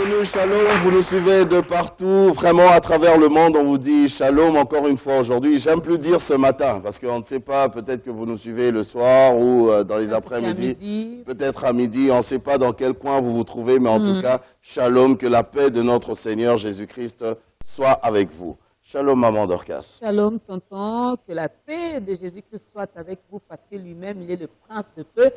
Bienvenue, shalom, vous nous suivez de partout, vraiment à travers le monde, on vous dit shalom encore une fois aujourd'hui. J'aime plus dire ce matin, parce qu'on ne sait pas, peut-être que vous nous suivez le soir ou dans les après-midi, peut-être à midi, on ne sait pas dans quel coin vous vous trouvez, mais en tout cas, shalom, que la paix de notre Seigneur Jésus-Christ soit avec vous. Shalom, maman Dorcas. Shalom, tonton, que la paix de Jésus-Christ soit avec vous, parce que lui-même, il est le prince de paix,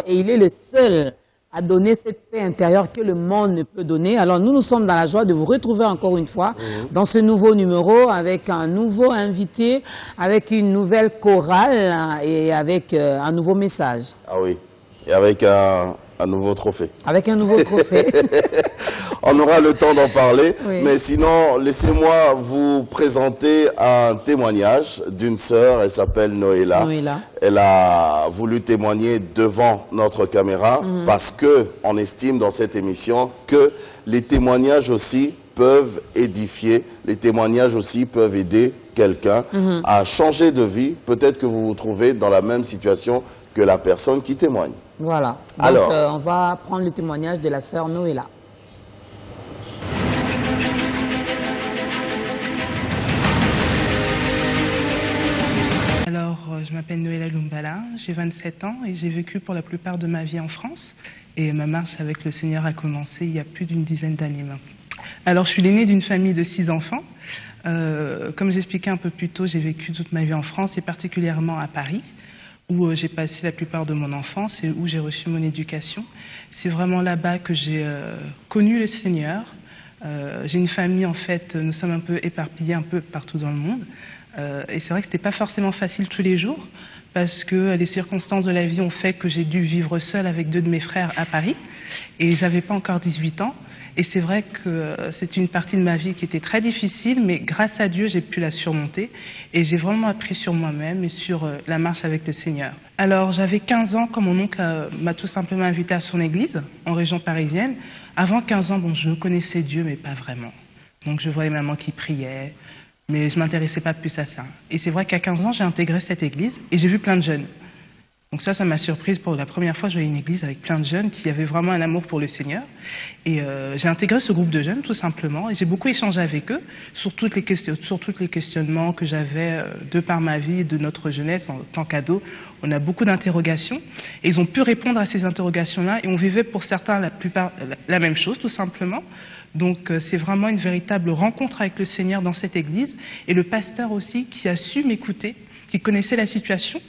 et il est le seul à donner cette paix intérieure que le monde ne peut donner. Alors nous sommes dans la joie de vous retrouver encore une fois dans ce nouveau numéro avec un nouveau invité, avec une nouvelle chorale et avec un nouveau message. Ah oui, et avec un nouveau trophée. Avec un nouveau trophée. On aura le temps d'en parler, oui. Mais sinon, laissez-moi vous présenter un témoignage d'une sœur, elle s'appelle Noéla. Elle a voulu témoigner devant notre caméra parce que on estime dans cette émission que les témoignages aussi peuvent édifier, les témoignages aussi peuvent aider quelqu'un à changer de vie. Peut-être que vous vous trouvez dans la même situation que la personne qui témoigne. Voilà. Donc, alors, on va prendre le témoignage de la sœur Noéla. Alors, je m'appelle Noéla Lumbala, j'ai 27 ans et j'ai vécu pour la plupart de ma vie en France. Et ma marche avec le Seigneur a commencé il y a plus d'une dizaine d'années maintenant. Alors, je suis l'aînée d'une famille de 6 enfants. Comme j'expliquais un peu plus tôt, j'ai vécu toute ma vie en France et particulièrement à Paris, où j'ai passé la plupart de mon enfance et où j'ai reçu mon éducation. C'est vraiment là-bas que j'ai connu le Seigneur. J'ai une famille, en fait, nous sommes un peu éparpillés un peu partout dans le monde. Et c'est vrai que ce n'était pas forcément facile tous les jours, parce que les circonstances de la vie ont fait que j'ai dû vivre seule avec 2 de mes frères à Paris, et j'avais pas encore 18 ans. Et c'est vrai que c'est une partie de ma vie qui était très difficile, mais grâce à Dieu, j'ai pu la surmonter. Et j'ai vraiment appris sur moi-même et sur la marche avec le Seigneur. Alors, j'avais 15 ans quand mon oncle m'a tout simplement invité à son église, en région parisienne. Avant 15 ans, bon, je connaissais Dieu, mais pas vraiment. Donc, je voyais maman qui priait, mais je ne m'intéressais pas plus à ça. Et c'est vrai qu'à 15 ans, j'ai intégré cette église et j'ai vu plein de jeunes. Donc ça m'a surprise. Pour la première fois, je voyais une église avec plein de jeunes qui avaient vraiment un amour pour le Seigneur. Et j'ai intégré ce groupe de jeunes, tout simplement. Et j'ai beaucoup échangé avec eux sur tous les questionnements que j'avais de par ma vie et de notre jeunesse en tant qu'ado. On a beaucoup d'interrogations. Et ils ont pu répondre à ces interrogations-là. Et on vivait pour certains la même chose, tout simplement. Donc c'est vraiment une véritable rencontre avec le Seigneur dans cette église. Et le pasteur aussi qui a su m'écouter, qui connaissait la situation.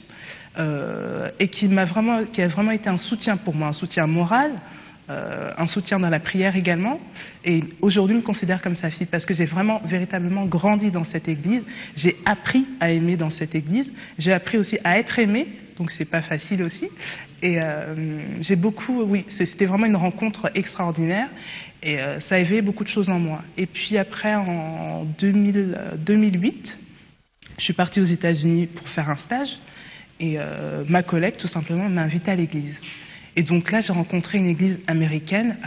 Et qui a vraiment été un soutien pour moi, un soutien moral, un soutien dans la prière également. Et aujourd'hui, me considère comme sa fille parce que j'ai vraiment, véritablement grandi dans cette église. J'ai appris à aimer dans cette église. J'ai appris aussi à être aimé, donc c'est pas facile aussi. Et j'ai beaucoup, oui, c'était vraiment une rencontre extraordinaire. Et ça a éveillé beaucoup de choses en moi. Et puis après, en 2008, je suis partie aux États-Unis pour faire un stage. Et ma collègue, tout simplement, m'a invitée à l'église. Et donc là, j'ai rencontré une église américaine,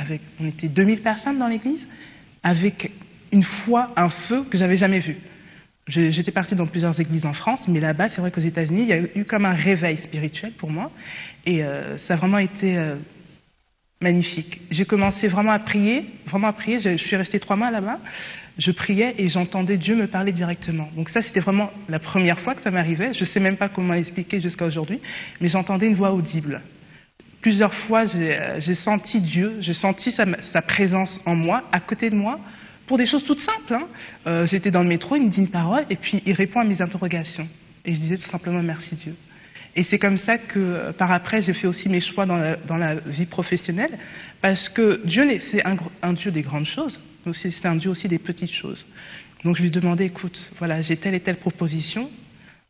on était 2000 personnes dans l'église, avec une foi, un feu que j'avais jamais vu. J'étais partie dans plusieurs églises en France, mais là-bas, c'est vrai qu'aux États-Unis, il y a eu comme un réveil spirituel pour moi. Et ça a vraiment été magnifique. J'ai commencé vraiment à prier. Je suis restée 3 mois là-bas. Je priais et j'entendais Dieu me parler directement. Donc ça, c'était vraiment la première fois que ça m'arrivait. Je ne sais même pas comment l'expliquer jusqu'à aujourd'hui, mais j'entendais une voix audible. Plusieurs fois, j'ai senti Dieu, j'ai senti sa présence en moi, à côté de moi, pour des choses toutes simples. J'étais dans le métro, il me dit une parole et puis il répond à mes interrogations. Et je disais tout simplement merci Dieu. Et c'est comme ça que, par après, j'ai fait aussi mes choix dans la vie professionnelle, parce que Dieu, c'est un Dieu des grandes choses, mais c'est un Dieu aussi des petites choses. Donc je lui demandais, écoute, voilà, j'ai telle et telle proposition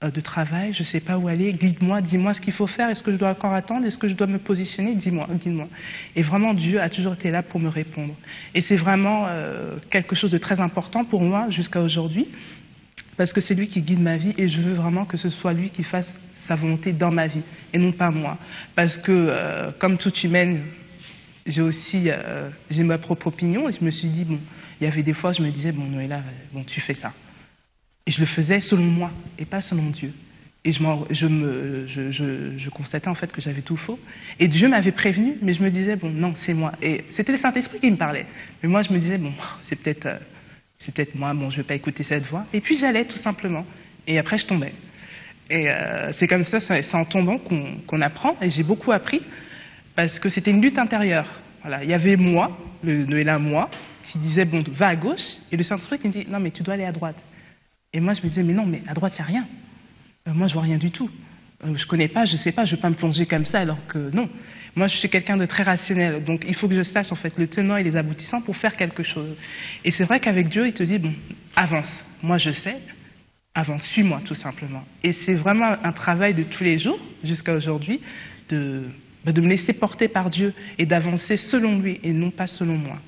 de travail, je ne sais pas où aller, guide-moi, dis-moi ce qu'il faut faire, est-ce que je dois encore attendre, est-ce que je dois me positionner, dis-moi, guide-moi. Et vraiment, Dieu a toujours été là pour me répondre. Et c'est vraiment quelque chose de très important pour moi jusqu'à aujourd'hui, parce que c'est lui qui guide ma vie et je veux vraiment que ce soit lui qui fasse sa volonté dans ma vie et non pas moi. Parce que, comme toute humaine, j'ai ma propre opinion et je me suis dit, bon, il y avait des fois, je me disais, bon, Noéla, bon, tu fais ça. Et je le faisais selon moi et pas selon Dieu. Et je constatais en fait que j'avais tout faux. Et Dieu m'avait prévenu, mais je me disais, bon, non, c'est moi. Et c'était le Saint-Esprit qui me parlait. Mais moi, je me disais, bon, c'est peut-être moi, bon, je ne vais pas écouter cette voix. Et puis j'allais, tout simplement. Et après, je tombais. Et c'est comme ça, c'est en tombant qu'on apprend. Et j'ai beaucoup appris, parce que c'était une lutte intérieure. Voilà. Il y avait moi, le Noëlla moi, qui disait, bon, va à gauche. Et le Saint-Esprit qui me dit, non, mais tu dois aller à droite. Et moi, je me disais, mais non, mais à droite, il n'y a rien. Moi, je vois rien du tout. Je connais pas, je sais pas, je vais pas me plonger comme ça alors que non. Moi, je suis quelqu'un de très rationnel. Donc, il faut que je sache, en fait, le tenant et les aboutissants pour faire quelque chose. Et c'est vrai qu'avec Dieu, il te dit, bon, avance. Moi, je sais. Avance, suis-moi, tout simplement. Et c'est vraiment un travail de tous les jours, jusqu'à aujourd'hui, de me laisser porter par Dieu et d'avancer selon lui et non pas selon moi.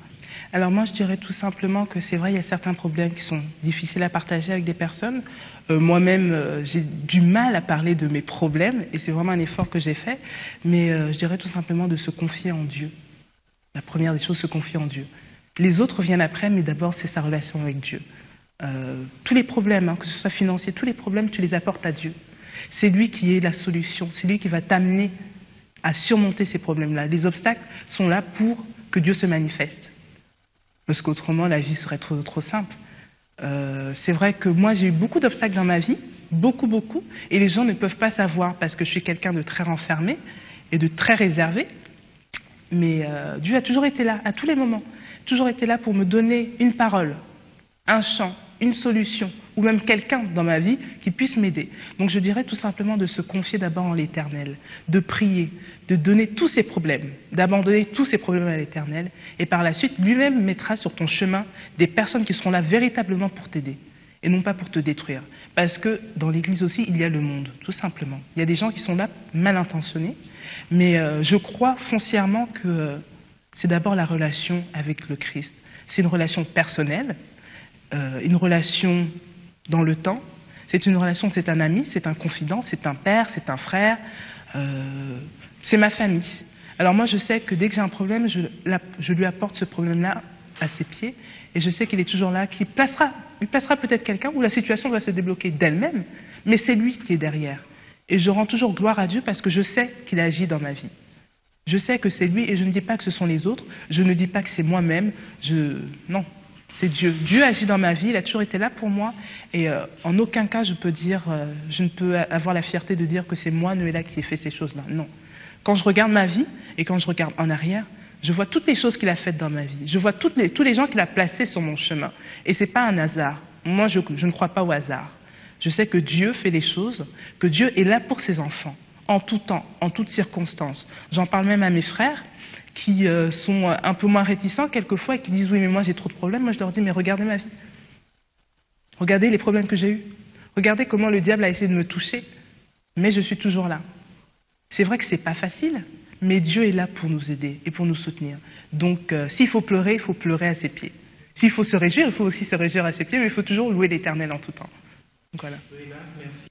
Alors moi, je dirais tout simplement que c'est vrai, il y a certains problèmes qui sont difficiles à partager avec des personnes. Moi-même, j'ai du mal à parler de mes problèmes et c'est vraiment un effort que j'ai fait. Mais je dirais tout simplement de se confier en Dieu. La première des choses, se confier en Dieu. Les autres viennent après, mais d'abord, c'est sa relation avec Dieu. Tous les problèmes, hein, que ce soit financier, tous les problèmes, tu les apportes à Dieu. C'est lui qui est la solution. C'est lui qui va t'amener à surmonter ces problèmes-là. Les obstacles sont là pour que Dieu se manifeste. Parce qu'autrement, la vie serait trop simple. C'est vrai que moi, j'ai eu beaucoup d'obstacles dans ma vie, beaucoup, et les gens ne peuvent pas savoir parce que je suis quelqu'un de très renfermé et de très réservé. Mais Dieu a toujours été là, à tous les moments, toujours été là pour me donner une parole, un chant, une solution, ou même quelqu'un dans ma vie qui puisse m'aider. Donc je dirais tout simplement de se confier d'abord en l'Éternel, de prier, de donner tous ses problèmes, d'abandonner tous ses problèmes à l'Éternel, et par la suite, lui-même mettra sur ton chemin des personnes qui seront là véritablement pour t'aider, et non pas pour te détruire. Parce que dans l'Église aussi, il y a le monde, tout simplement. Il y a des gens qui sont là mal intentionnés, mais je crois foncièrement que c'est d'abord la relation avec le Christ. C'est une relation personnelle, une relation dans le temps, c'est une relation, c'est un ami, c'est un confident, c'est un père, c'est un frère, c'est ma famille. Alors moi je sais que dès que j'ai un problème, je lui apporte ce problème-là à ses pieds, et je sais qu'il est toujours là, il placera peut-être quelqu'un où la situation va se débloquer d'elle-même, mais c'est lui qui est derrière. Et je rends toujours gloire à Dieu parce que je sais qu'il agit dans ma vie. Je sais que c'est lui, et je ne dis pas que ce sont les autres, je ne dis pas que c'est moi-même, non. C'est Dieu. Dieu agit dans ma vie, il a toujours été là pour moi. Et en aucun cas, je ne peux avoir la fierté de dire que c'est moi, Noëlla, qui ai fait ces choses-là. Non. Quand je regarde ma vie et quand je regarde en arrière, je vois toutes les choses qu'il a faites dans ma vie. Je vois tous les gens qu'il a placés sur mon chemin. Et ce n'est pas un hasard. Moi, je ne crois pas au hasard. Je sais que Dieu fait les choses, que Dieu est là pour ses enfants, en tout temps, en toutes circonstances. J'en parle même à mes frères, qui sont un peu moins réticents quelquefois et qui disent « oui, mais moi j'ai trop de problèmes ». Moi je leur dis « mais regardez ma vie. Regardez les problèmes que j'ai eus. Regardez comment le diable a essayé de me toucher. Mais je suis toujours là. » C'est vrai que ce n'est pas facile, mais Dieu est là pour nous aider et pour nous soutenir. Donc s'il faut pleurer à ses pieds. S'il faut se réjouir, il faut aussi se réjouir à ses pieds, mais il faut toujours louer l'Éternel en tout temps. Donc voilà. Merci.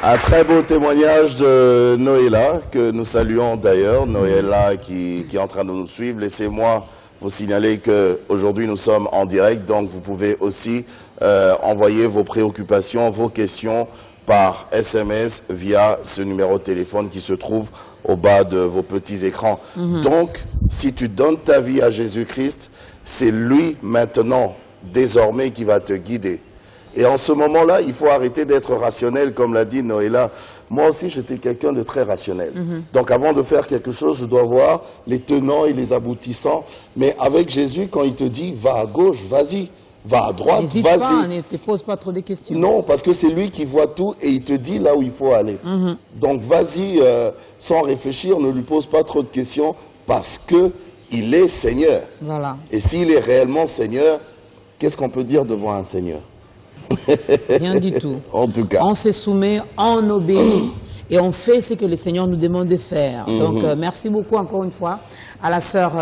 Un très beau témoignage de Noëlla, que nous saluons d'ailleurs. Noëlla qui est en train de nous suivre. Laissez-moi vous signaler qu'aujourd'hui nous sommes en direct, donc vous pouvez aussi envoyer vos préoccupations, vos questions par SMS via ce numéro de téléphone qui se trouve au bas de vos petits écrans. Donc, si tu donnes ta vie à Jésus-Christ, c'est lui maintenant, désormais, qui va te guider. Et en ce moment-là, il faut arrêter d'être rationnel, comme l'a dit Noëlla. Moi aussi, j'étais quelqu'un de très rationnel. Donc avant de faire quelque chose, je dois voir les tenants et les aboutissants. Mais avec Jésus, quand il te dit « va à gauche, vas-y ». Va à droite, vas-y. N'hésite pas, ne te pose pas trop de questions. Non, parce que c'est lui qui voit tout et il te dit là où il faut aller. Donc vas-y, sans réfléchir, ne lui pose pas trop de questions parce qu'il est Seigneur. Voilà. Et s'il est réellement Seigneur, qu'est-ce qu'on peut dire devant un Seigneur? Rien du tout. En tout cas. On se soumet, on obéit. Et on fait ce que le Seigneur nous demande de faire. Donc, merci beaucoup encore une fois à la sœur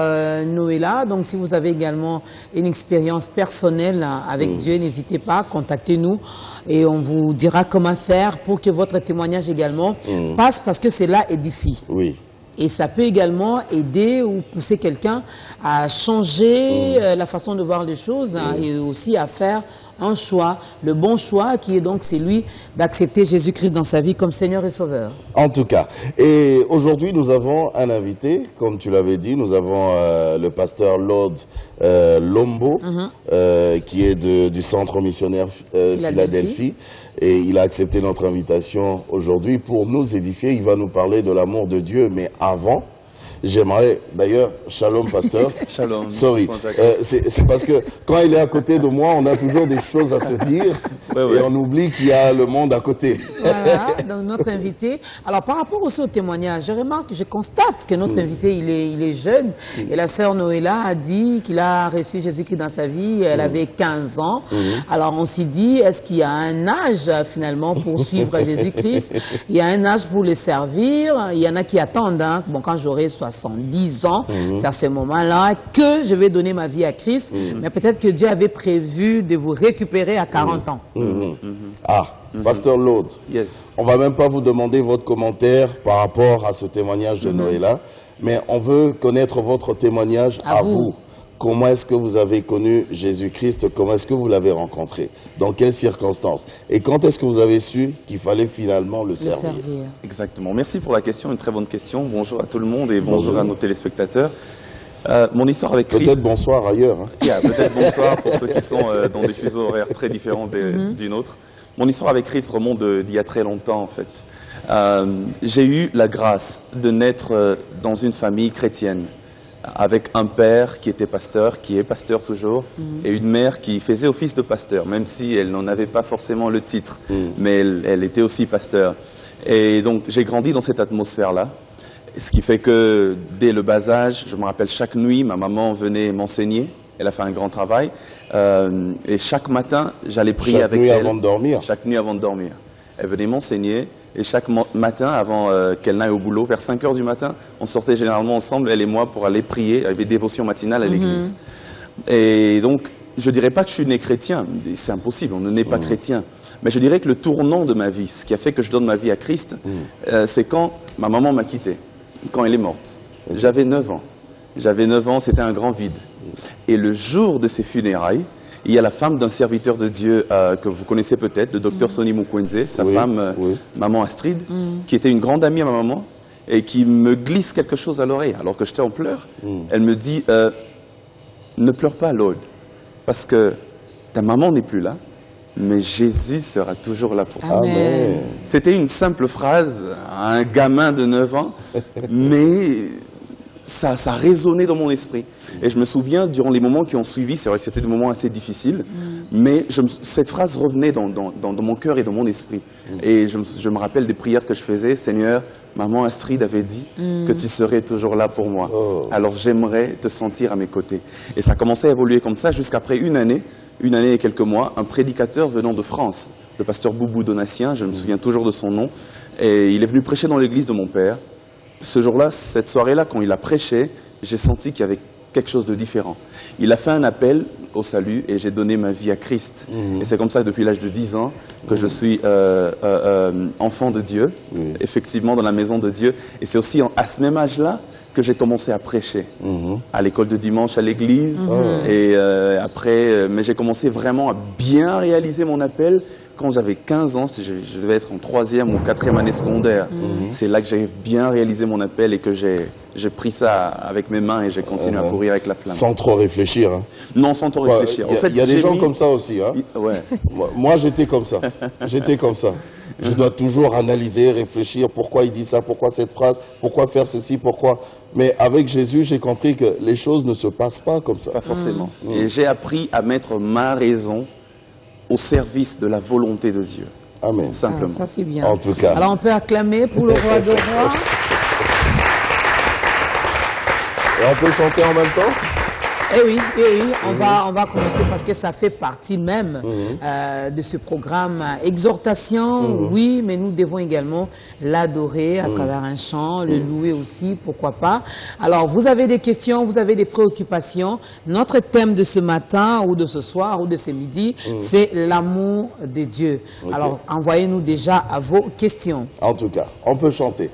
Noëlla. Donc, si vous avez également une expérience personnelle avec Dieu, n'hésitez pas, contactez-nous et on vous dira comment faire pour que votre témoignage également passe parce que cela édifie. Oui. Et ça peut également aider ou pousser quelqu'un à changer la façon de voir les choses et aussi à faire un choix, le bon choix qui est donc celui d'accepter Jésus-Christ dans sa vie comme Seigneur et Sauveur. En tout cas. Et aujourd'hui, nous avons un invité, comme tu l'avais dit, nous avons le pasteur Lord Lombo, qui est du centre missionnaire Philadelphie. Et il a accepté notre invitation aujourd'hui pour nous édifier. Il va nous parler de l'amour de Dieu, mais avant, j'aimerais, d'ailleurs, shalom pasteur. Shalom. Sorry. C'est parce que quand il est à côté de moi, on a toujours des choses à se dire et on oublie qu'il y a le monde à côté. Voilà, donc notre invité. Alors par rapport aussi au témoignage, je constate que notre invité, il est jeune. Et la sœur Noéla a dit qu'il a reçu Jésus-Christ dans sa vie, elle avait 15 ans. Alors on s'est dit, est-ce qu'il y a un âge finalement pour suivre Jésus-Christ? Il y a un âge pour le servir. Il y en a qui attendent, hein. Bon, quand j'aurai 70 ans, c'est à ce moment-là que je vais donner ma vie à Christ. Mais peut-être que Dieu avait prévu de vous récupérer à 40 ans. Ah, pasteur Lord, on va même pas vous demander votre commentaire par rapport à ce témoignage de Noéla, mais on veut connaître votre témoignage à vous. Comment est-ce que vous avez connu Jésus-Christ? Comment est-ce que vous l'avez rencontré? Dans quelles circonstances? Et quand est-ce que vous avez su qu'il fallait finalement le servir? Exactement. Merci pour la question, une très bonne question. Bonjour à tout le monde et bonjour à nos téléspectateurs. Mon histoire avec Christ... Peut-être bonsoir ailleurs. Hein. Peut-être bonsoir pour ceux qui sont dans des fuseaux horaires très différents d'une autre. Mon histoire avec Christ remonte d'il y a très longtemps en fait. J'ai eu la grâce de naître dans une famille chrétienne, avec un père qui était pasteur, qui est pasteur toujours, et une mère qui faisait office de pasteur, même si elle n'en avait pas forcément le titre, mais elle était aussi pasteur. Et donc j'ai grandi dans cette atmosphère-là, ce qui fait que dès le bas âge, je me rappelle chaque nuit, ma maman venait m'enseigner, elle a fait un grand travail, et chaque matin, j'allais prier avec elle. Chaque nuit avant de dormir? Chaque nuit avant de dormir. Elle venait m'enseigner. Et chaque matin, avant qu'elle n'aille au boulot, vers 5 h du matin, on sortait généralement ensemble, elle et moi, pour aller prier avec des dévotions matinales à l'église. Et donc, je ne dirais pas que je suis né chrétien, c'est impossible, on ne naît pas chrétien. Mais je dirais que le tournant de ma vie, ce qui a fait que je donne ma vie à Christ, c'est quand ma maman m'a quitté, quand elle est morte. J'avais 9 ans. J'avais 9 ans, c'était un grand vide. Et le jour de ses funérailles, il y a la femme d'un serviteur de Dieu que vous connaissez peut-être, le docteur Sonny Mukwenze, sa femme, maman Astrid, qui était une grande amie à ma maman et qui me glisse quelque chose à l'oreille alors que j'étais en pleurs. Elle me dit ne pleure pas, Lord, parce que ta maman n'est plus là, mais Jésus sera toujours là pour toi. Amen. C'était une simple phrase à un gamin de 9 ans, mais ça résonnait dans mon esprit. Et je me souviens, durant les moments qui ont suivi, c'est vrai que c'était des moments assez difficiles, mais cette phrase revenait dans mon cœur et dans mon esprit. Et je me rappelle des prières que je faisais. Seigneur, maman Astrid avait dit que tu serais toujours là pour moi. Alors j'aimerais te sentir à mes côtés. Et ça a commencé à évoluer comme ça jusqu'après une année et quelques mois, un prédicateur venant de France, le pasteur Boubou Donatien, je me souviens toujours de son nom, et il est venu prêcher dans l'église de mon père. Ce jour-là, cette soirée-là, quand il a prêché, j'ai senti qu'il y avait quelque chose de différent. Il a fait un appel au salut et j'ai donné ma vie à Christ. Et c'est comme ça, depuis l'âge de 10 ans, que je suis enfant de Dieu, effectivement dans la maison de Dieu. Et c'est aussi à ce même âge-là que j'ai commencé à prêcher, à l'école de dimanche, à l'église. Et après, mais j'ai commencé vraiment à bien réaliser mon appel quand j'avais 15 ans, je devais être en 3e ou 4e année secondaire. C'est là que j'ai bien réalisé mon appel et que j'ai pris ça avec mes mains et j'ai continué à courir avec la flamme. Sans trop réfléchir. Hein. Non, sans trop réfléchir. En fait, il y a des gens comme ça aussi. Hein. Moi, j'étais comme ça. J'étais comme ça. Je dois toujours analyser, réfléchir, pourquoi il dit ça, pourquoi cette phrase, pourquoi faire ceci, pourquoi... Mais avec Jésus, j'ai compris que les choses ne se passent pas comme ça. Pas forcément. Et j'ai appris à mettre ma raison au service de la volonté de Dieu. Amen. Simplement. Ça, c'est bien. En tout cas. Alors, on peut acclamer pour le roi de rois. Et on peut chanter en même temps? Eh oui, on va commencer parce que ça fait partie même de ce programme exhortation, oui, mais nous devons également l'adorer à travers un chant, le louer aussi, pourquoi pas. Alors, vous avez des questions, vous avez des préoccupations. Notre thème de ce matin ou de ce soir ou de ce midi, c'est l'amour de Dieu. Alors, envoyez-nous déjà à vos questions. En tout cas, on peut chanter.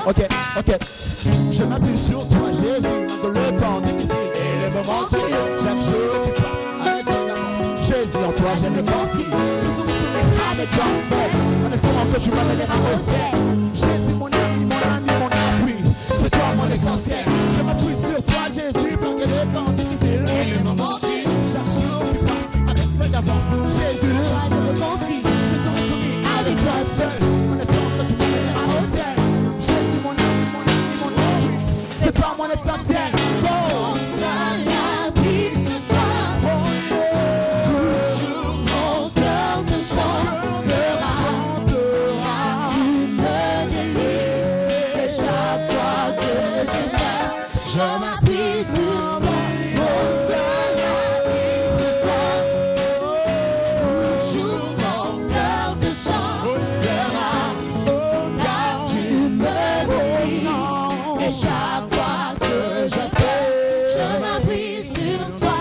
Ok, ok. Je m'appuie sur toi, Jésus, dans le temps difficile et les moments durs. Chaque jour qui passe avec ton avance. Jésus, en toi, je me confie. Je suis soumis avec toi seul. En espérant que tu m'amèneras au ciel. Jésus, mon ami, mon appui. C'est toi mon essentiel. Je m'appuie sur toi, Jésus, malgré les temps difficiles et les moments durs. Chaque jour qui passe avec peu d'avance. Jésus, je me confie. Je suis soumis avec toi seul. En espérant que tu m'amèneras au ciel. Jésus, mon ami, mon appui. C'est toi mon essentiel. Mon seul appui, c'est toi. Toujours mon cœur te chantera. Car tu me délivres. Et chaque fois que je meurs, je m'appuie sur toi. Mon seul appui, c'est toi. Toujours mon cœur te chantera. Car tu me délivres. Et chaque fois que je peux, je m'appuie sur toi.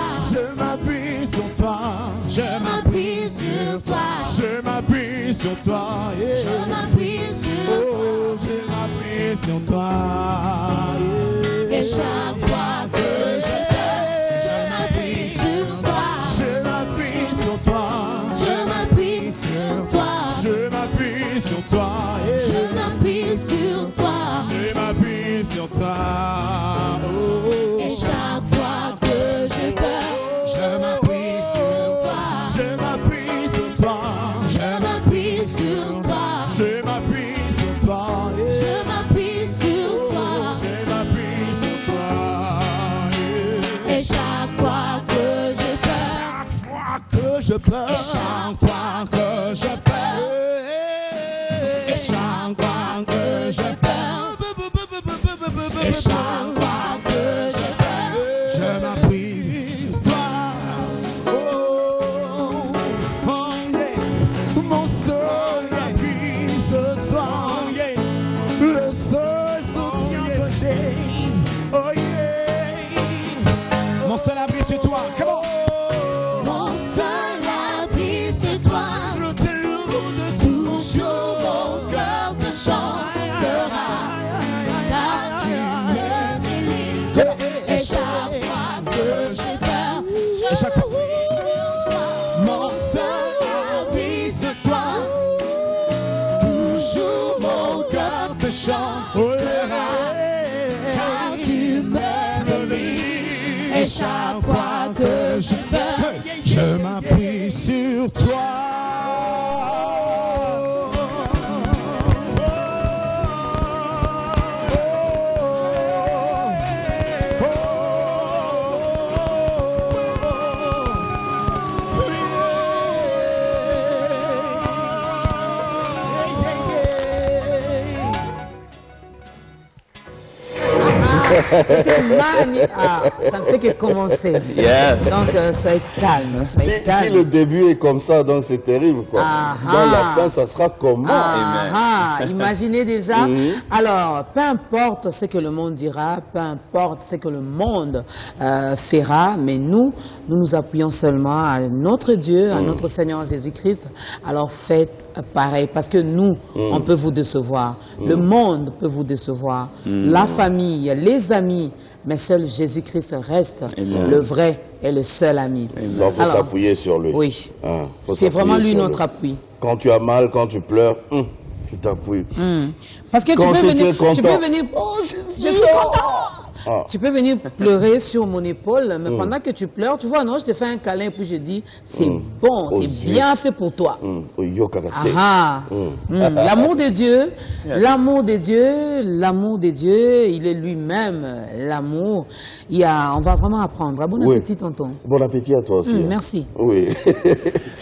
Je m'appuie sur toi. Je m'appuie sur toi. Je m'appuie sur toi. Yeah. Je m'appuie sur toi. Oh, je m'appuie sur toi. Yeah. Et chaque fois que je peux, je m'appuie sur toi. Je m'appuie sur toi. Je m'appuie sur toi. Je m'appuie sur toi. Yeah. Je m'appuie sur toi. Je m'appuie sur toi. Oh. Et chaque fois que j'ai peur, je m'appuie sur toi. Je m'appuie sur toi. Je m'appuie sur toi. Je m'appuie sur toi. Yeah. Je m'appuie sur toi. Je m'appuie sur toi. Yeah. Et chaque fois que j'ai peur, Chaque fois que je pleure. et chaque fois que je peur, et chaque fois que je peur, et chaque fois que je peur, je m'appuie sur toi. Mon seul appui, c'est toi. Le seul soutien que j'ai. Oh yeah. Mon seul abri c'est toi. Come on. Mon seul abri c'est toi. Je te loue de Toujours mon cœur te chantera. Car tu me délivres. Et chaque fois que j'ai peur, je chaque fois. m'appuie sur toi. Mon seul abri c'est toi. Toujours mon cœur te chantera. Car tu me délivres. Et chaque fois que j'ai peur, je m'appuie sur toi. C'était magnifique. Ah, ça ne fait que commencer. Yeah. Donc, soyez calme. Soyez Si calme. le début est comme ça, donc c'est terrible, quoi. Ah, Dans la ah. fin, ça sera comment? Imaginez déjà. Alors, peu importe ce que le monde dira, peu importe ce que le monde fera, mais nous nous appuyons seulement à notre Dieu, à notre Seigneur Jésus-Christ. Alors faites pareil, parce que nous, on peut vous décevoir. Le monde peut vous décevoir. La famille, les amis, mais seul Jésus-Christ reste le vrai et le seul ami. Donc, il faut Alors, s'appuyer sur lui. Oui. Hein, faut C'est vraiment s'appuyer lui sur notre appui. Quand tu as mal, quand tu pleures, tu t'appuies. Parce que Quand tu tu es peux content. venir, Oh, Jésus! je suis content. Ah. Tu peux venir pleurer sur mon épaule, mais pendant que tu pleures, tu vois, non, je te fais un câlin et puis je dis, c'est bon, Aux c'est yeux. bien fait pour toi. Yo, karaté. L'amour de Dieu, l'amour de Dieu, l'amour de Dieu, il est lui-même l'amour. On va vraiment apprendre. Bon Oui. appétit, tonton. Bon appétit à toi aussi. hein. Merci. Oui.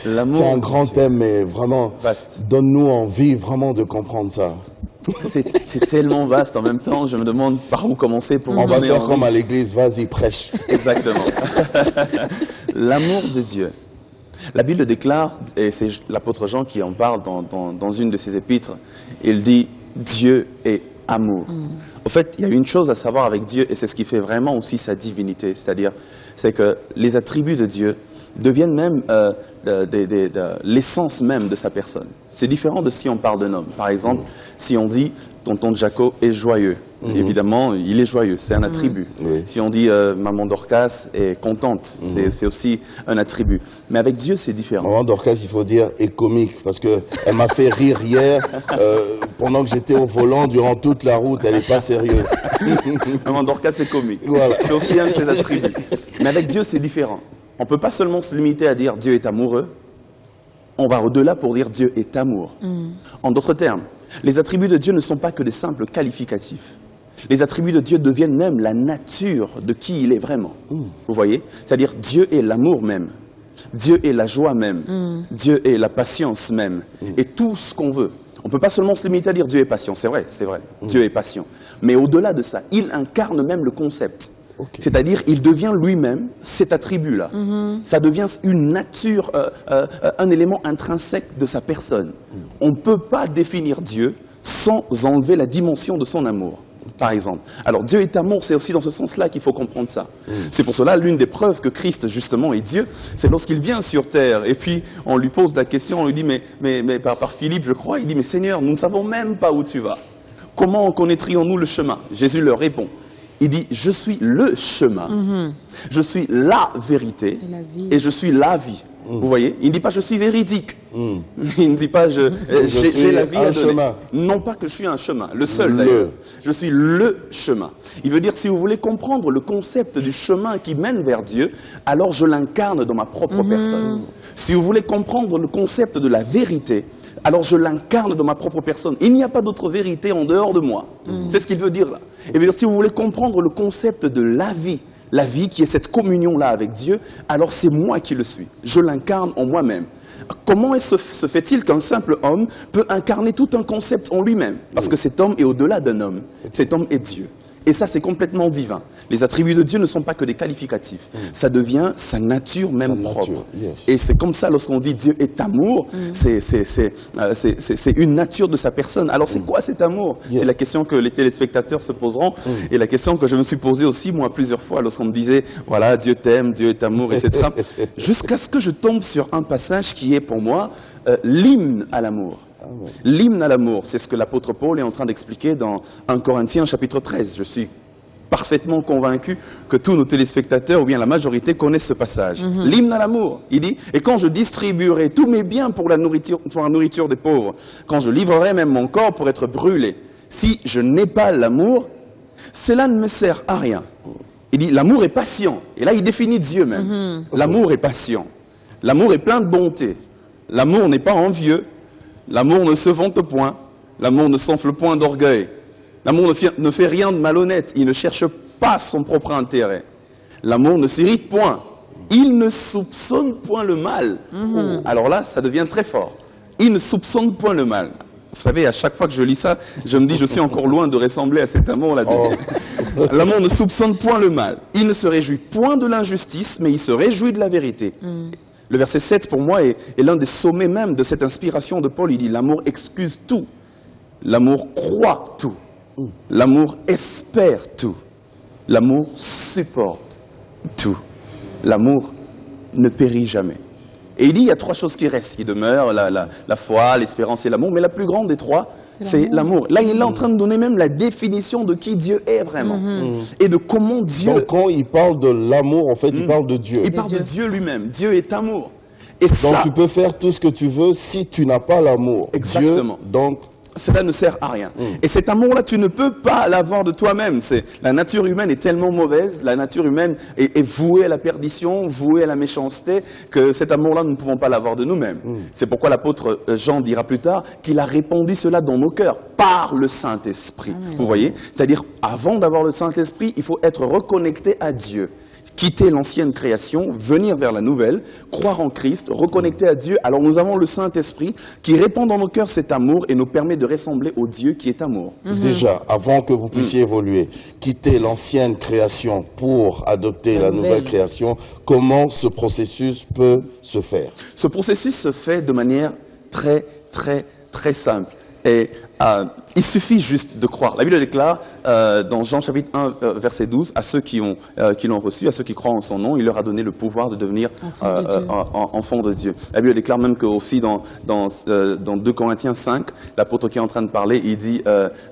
L'amour. C'est un grand thème, mais vraiment, Vaste. donne-nous envie vraiment de comprendre ça. C'est tellement vaste en même temps, je me demande par où commencer pour en On va donner faire envie. comme à l'église, vas-y, prêche. Exactement. L'amour de Dieu. La Bible déclare, et c'est l'apôtre Jean qui en parle dans une de ses épîtres, il dit « Dieu est amour ». Au fait, il y a une chose à savoir avec Dieu, et c'est ce qui fait vraiment aussi sa divinité, c'est-à-dire c'est que les attributs de Dieu deviennent même l'essence même de sa personne. C'est différent de si on parle d'un homme. Par exemple, si on dit « tonton Jaco est joyeux », évidemment, il est joyeux, c'est un attribut. Si on dit « maman Dorcas est contente », c'est aussi un attribut. Mais avec Dieu, c'est différent. Maman Dorcas, il faut dire, est comique, parce qu'elle m'a fait rire hier, pendant que j'étais au volant, durant toute la route, elle n'est pas sérieuse. Maman Dorcas est comique. Voilà. C'est aussi un de ses attributs. Mais avec Dieu, c'est différent. On ne peut pas seulement se limiter à dire Dieu est amoureux, on va au-delà pour dire Dieu est amour. En d'autres termes, les attributs de Dieu ne sont pas que des simples qualificatifs. Les attributs de Dieu deviennent même la nature de qui il est vraiment. Vous voyez? C'est-à-dire Dieu est l'amour même. Dieu est la joie même. Dieu est la patience même. Et tout ce qu'on veut. On ne peut pas seulement se limiter à dire Dieu est patient. C'est vrai, c'est vrai. Dieu est patient. Mais au-delà de ça, il incarne même le concept. C'est-à-dire, il devient lui-même cet attribut-là. Ça devient une nature, un élément intrinsèque de sa personne. On ne peut pas définir Dieu sans enlever la dimension de son amour, par exemple. Alors, Dieu est amour, c'est aussi dans ce sens-là qu'il faut comprendre ça. C'est pour cela, l'une des preuves que Christ, justement, est Dieu, c'est lorsqu'il vient sur terre, et puis on lui pose la question, on lui dit, mais par Philippe, je crois, il dit, mais Seigneur, nous ne savons même pas où tu vas. Comment connaîtrions-nous le chemin? Jésus leur répond. Il dit, je suis le chemin, je suis la vérité et je suis la vie. Vous voyez? Il ne dit pas, je suis véridique. Il ne dit pas, j'ai la vie à donner. Non pas que je suis un chemin, le seul d'ailleurs. Je suis le chemin. Il veut dire, si vous voulez comprendre le concept du chemin qui mène vers Dieu, alors je l'incarne dans ma propre personne. Si vous voulez comprendre le concept de la vérité, alors je l'incarne dans ma propre personne. Il n'y a pas d'autre vérité en dehors de moi. C'est ce qu'il veut dire là. Il veut dire, si vous voulez comprendre le concept de la vie qui est cette communion-là avec Dieu, alors c'est moi qui le suis. Je l'incarne en moi-même. Comment se fait-il qu'un simple homme peut incarner tout un concept en lui-même? Parce que cet homme est au-delà d'un homme. Cet homme est Dieu. Et ça, c'est complètement divin. Les attributs de Dieu ne sont pas que des qualificatifs. Ça devient sa nature même propre. Et c'est comme ça, lorsqu'on dit Dieu est amour, c'est une nature de sa personne. Alors, c'est quoi cet amour? C'est la question que les téléspectateurs se poseront. Et la question que je me suis posée aussi, moi, plusieurs fois, lorsqu'on me disait, voilà, Dieu t'aime, Dieu est amour, etc. Jusqu'à ce que je tombe sur un passage qui est, pour moi, l'hymne à l'amour. L'hymne à l'amour, c'est ce que l'apôtre Paul est en train d'expliquer dans 1 Corinthiens chapitre 13. Je suis parfaitement convaincu que tous nos téléspectateurs, ou bien la majorité, connaissent ce passage. L'hymne à l'amour, il dit, et quand je distribuerai tous mes biens pour la nourriture des pauvres, quand je livrerai même mon corps pour être brûlé, si je n'ai pas l'amour, cela ne me sert à rien. Il dit, l'amour est patient. Et là, il définit Dieu même. L'amour est patient. L'amour est plein de bonté. L'amour n'est pas envieux. L'amour ne se vante point, l'amour ne s'enfle point d'orgueil, l'amour ne fait rien de malhonnête, il ne cherche pas son propre intérêt. L'amour ne s'irrite point, il ne soupçonne point le mal. Alors là, ça devient très fort. Il ne soupçonne point le mal. Vous savez, à chaque fois que je lis ça, je me dis, je suis encore loin de ressembler à cet amour-là de Dieu. L'amour ne soupçonne point le mal, il ne se réjouit point de l'injustice, mais il se réjouit de la vérité. Le verset 7, pour moi, est l'un des sommets même de cette inspiration de Paul. Il dit, l'amour excuse tout. L'amour croit tout. L'amour espère tout. L'amour supporte tout. L'amour ne périt jamais. Et il dit, il y a trois choses qui restent, qui demeurent, la foi, l'espérance et l'amour. Mais la plus grande des trois, c'est l'amour. Là, il est en train de donner même la définition de qui Dieu est vraiment. Et de comment Dieu... Donc, quand il parle de l'amour, en fait, il parle de Dieu. Il parle de Dieu lui-même. Dieu est amour. Et donc, ça, tu peux faire tout ce que tu veux si tu n'as pas l'amour. Exactement. Dieu, donc... Cela ne sert à rien. Et cet amour-là, tu ne peux pas l'avoir de toi-même. La nature humaine est tellement mauvaise, la nature humaine est vouée à la perdition, vouée à la méchanceté, que cet amour-là, nous ne pouvons pas l'avoir de nous-mêmes. C'est pourquoi l'apôtre Jean dira plus tard qu'il a répandu cela dans nos cœurs par le Saint-Esprit. Vous voyez? C'est-à-dire, avant d'avoir le Saint-Esprit, il faut être reconnecté à Dieu. Quitter l'ancienne création, venir vers la nouvelle, croire en Christ, reconnecter à Dieu. Alors nous avons le Saint-Esprit qui répand dans nos cœurs cet amour et nous permet de ressembler au Dieu qui est amour. Déjà, avant que vous puissiez évoluer, quitter l'ancienne création pour adopter la nouvelle création, comment ce processus peut se faire? Ce processus se fait de manière très simple. Et il suffit juste de croire. La Bible déclare dans Jean chapitre 1, verset 12, à ceux qui l'ont reçu, à ceux qui croient en son nom, il leur a donné le pouvoir de devenir enfants de Dieu. La Bible déclare même que aussi dans 2 Corinthiens 5, l'apôtre qui est en train de parler, il dit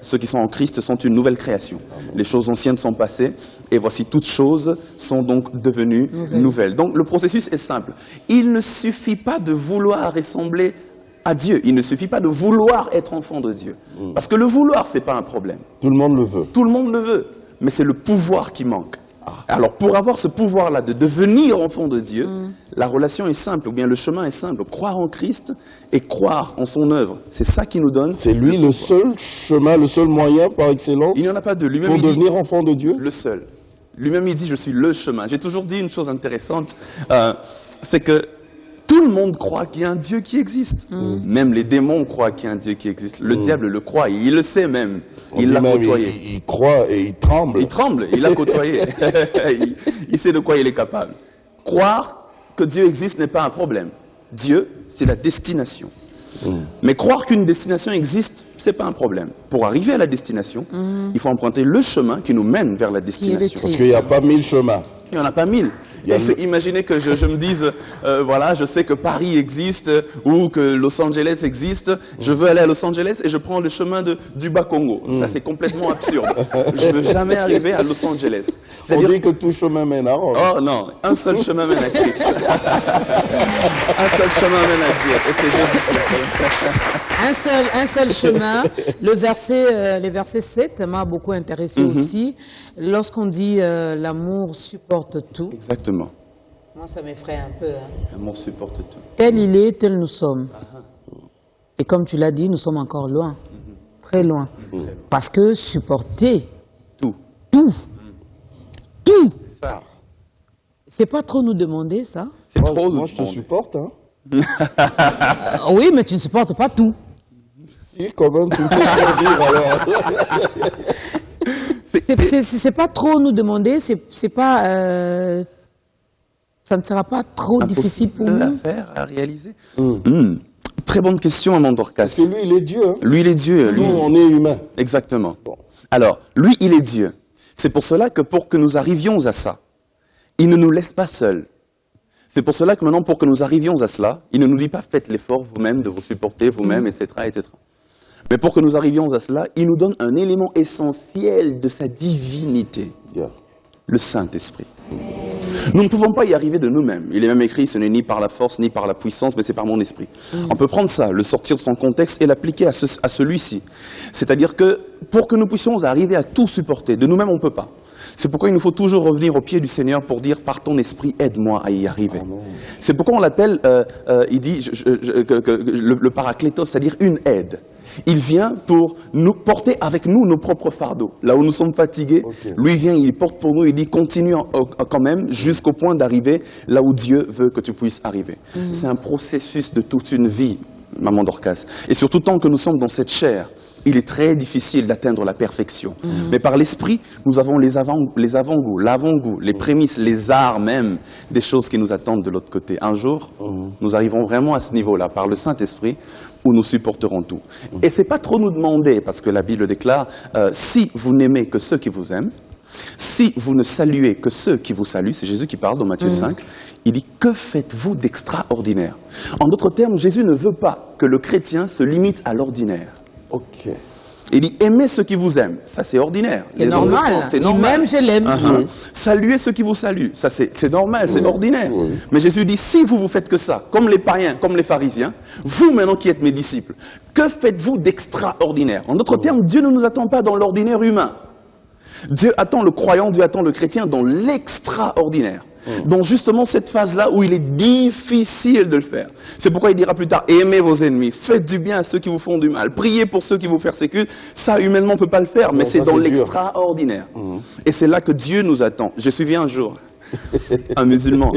ceux qui sont en Christ sont une nouvelle création. Les choses anciennes sont passées et voici toutes choses sont donc devenues nouvelles. Donc le processus est simple. Il ne suffit pas de vouloir ressembler à Dieu. Il ne suffit pas de vouloir être enfant de Dieu. Parce que le vouloir, c'est pas un problème. Tout le monde le veut. Tout le monde le veut. Mais c'est le pouvoir qui manque. Alors, pour avoir ce pouvoir-là de devenir enfant de Dieu, la relation est simple, ou bien le chemin est simple. Croire en Christ et croire en son œuvre. C'est ça qui nous donne. C'est lui le seul chemin, le seul moyen par excellence. Il n'y en a pas deux. Pour devenir enfant de Dieu. Le seul. Lui-même, il dit, je suis le chemin. J'ai toujours dit une chose intéressante, c'est que tout le monde croit qu'il y a un Dieu qui existe. Même les démons croient qu'il y a un Dieu qui existe. Le diable le croit, il le sait même. Il l'a côtoyé. Il croit et il tremble. Il tremble, il l'a côtoyé. il sait de quoi il est capable. Croire que Dieu existe n'est pas un problème. Dieu, c'est la destination. Mais croire qu'une destination existe, c'est pas un problème. Pour arriver à la destination, il faut emprunter le chemin qui nous mène vers la destination. Parce qu'il n'y a pas 1000 chemins. Il n'y en a pas 1000. Imaginez que je me dise, voilà, je sais que Paris existe ou que Los Angeles existe. Je veux aller à Los Angeles et je prends le chemin du Bas-Congo. Ça, c'est complètement absurde. Je ne veux jamais arriver à Los Angeles. On dit que tout chemin mène à Rome. Oh non, un seul chemin mène à Christ. Un seul chemin mène à Dieu. Et c'est Jésus. Un seul chemin. Le verset 7 m'a beaucoup intéressé aussi. Lorsqu'on dit l'amour supporte tout. Exactement. Moi, ça m'effraie un peu. L'amour supporte tout. Tel il est, tel nous sommes. Et comme tu l'as dit, nous sommes encore loin. Très loin. Parce que supporter tout. C'est pas trop nous demander ça. C'est trop. Moi, je te supporte. Hein. Oui, mais tu ne supportes pas tout. Si, quand même, tu me fais dire alors. C'est pas trop nous demander, c'est pas, ça ne sera pas trop difficile pour nous. À faire, à réaliser. Très bonne question, Amand Dorcas. Parce que lui, il est Dieu. Hein. Lui, il est Dieu. Nous, on est humains. Exactement. Bon. Alors, lui, il est Dieu. C'est pour cela que pour que nous arrivions à ça, il ne nous laisse pas seuls. C'est pour cela que maintenant, pour que nous arrivions à cela, il ne nous dit pas faites l'effort vous-même de vous supporter vous-même, etc., etc. Mais pour que nous arrivions à cela, il nous donne un élément essentiel de sa divinité, le Saint-Esprit. Nous ne pouvons pas y arriver de nous-mêmes. Il est même écrit, ce n'est ni par la force, ni par la puissance, mais c'est par mon esprit. On peut prendre ça, le sortir de son contexte et l'appliquer à celui-ci. C'est-à-dire que pour que nous puissions arriver à tout supporter, de nous-mêmes on ne peut pas. C'est pourquoi il nous faut toujours revenir au pied du Seigneur pour dire, par ton esprit, aide-moi à y arriver. C'est pourquoi on l'appelle, il dit, le paraclétos, c'est-à-dire une aide. Il vient pour nous porter avec nous nos propres fardeaux. Là où nous sommes fatigués, lui vient, il porte pour nous, il dit continue quand même jusqu'au point d'arriver là où Dieu veut que tu puisses arriver. C'est un processus de toute une vie, Maman Dorcas. Et surtout tant que nous sommes dans cette chair, il est très difficile d'atteindre la perfection. Mais par l'esprit, nous avons les avant-goûts, l'avant-goût, les prémices, les arts même des choses qui nous attendent de l'autre côté. Un jour, nous arriverons vraiment à ce niveau-là, par le Saint-Esprit, où nous supporterons tout. Et c'est pas trop nous demander, parce que la Bible déclare, si vous n'aimez que ceux qui vous aiment, si vous ne saluez que ceux qui vous saluent, c'est Jésus qui parle dans Matthieu 5, il dit, que faites-vous d'extraordinaire? En d'autres termes, Jésus ne veut pas que le chrétien se limite à l'ordinaire. Il dit, aimez ceux qui vous aiment. Ça, c'est ordinaire. C'est normal. C'est normal. Même je l'aime. Saluez ceux qui vous saluent. Ça, c'est normal, c'est ordinaire. Mais Jésus dit, si vous faites que ça, comme les païens, comme les pharisiens, vous maintenant qui êtes mes disciples, que faites-vous d'extraordinaire? En d'autres termes, Dieu ne nous attend pas dans l'ordinaire humain. Dieu attend le croyant, Dieu attend le chrétien dans l'extraordinaire. Dans justement cette phase-là où il est difficile de le faire. C'est pourquoi il dira plus tard, aimez vos ennemis, faites du bien à ceux qui vous font du mal, priez pour ceux qui vous persécutent. Ça, humainement, on ne peut pas le faire, mais c'est dans l'extraordinaire. Et c'est là que Dieu nous attend. J'ai suivi un jour un musulman,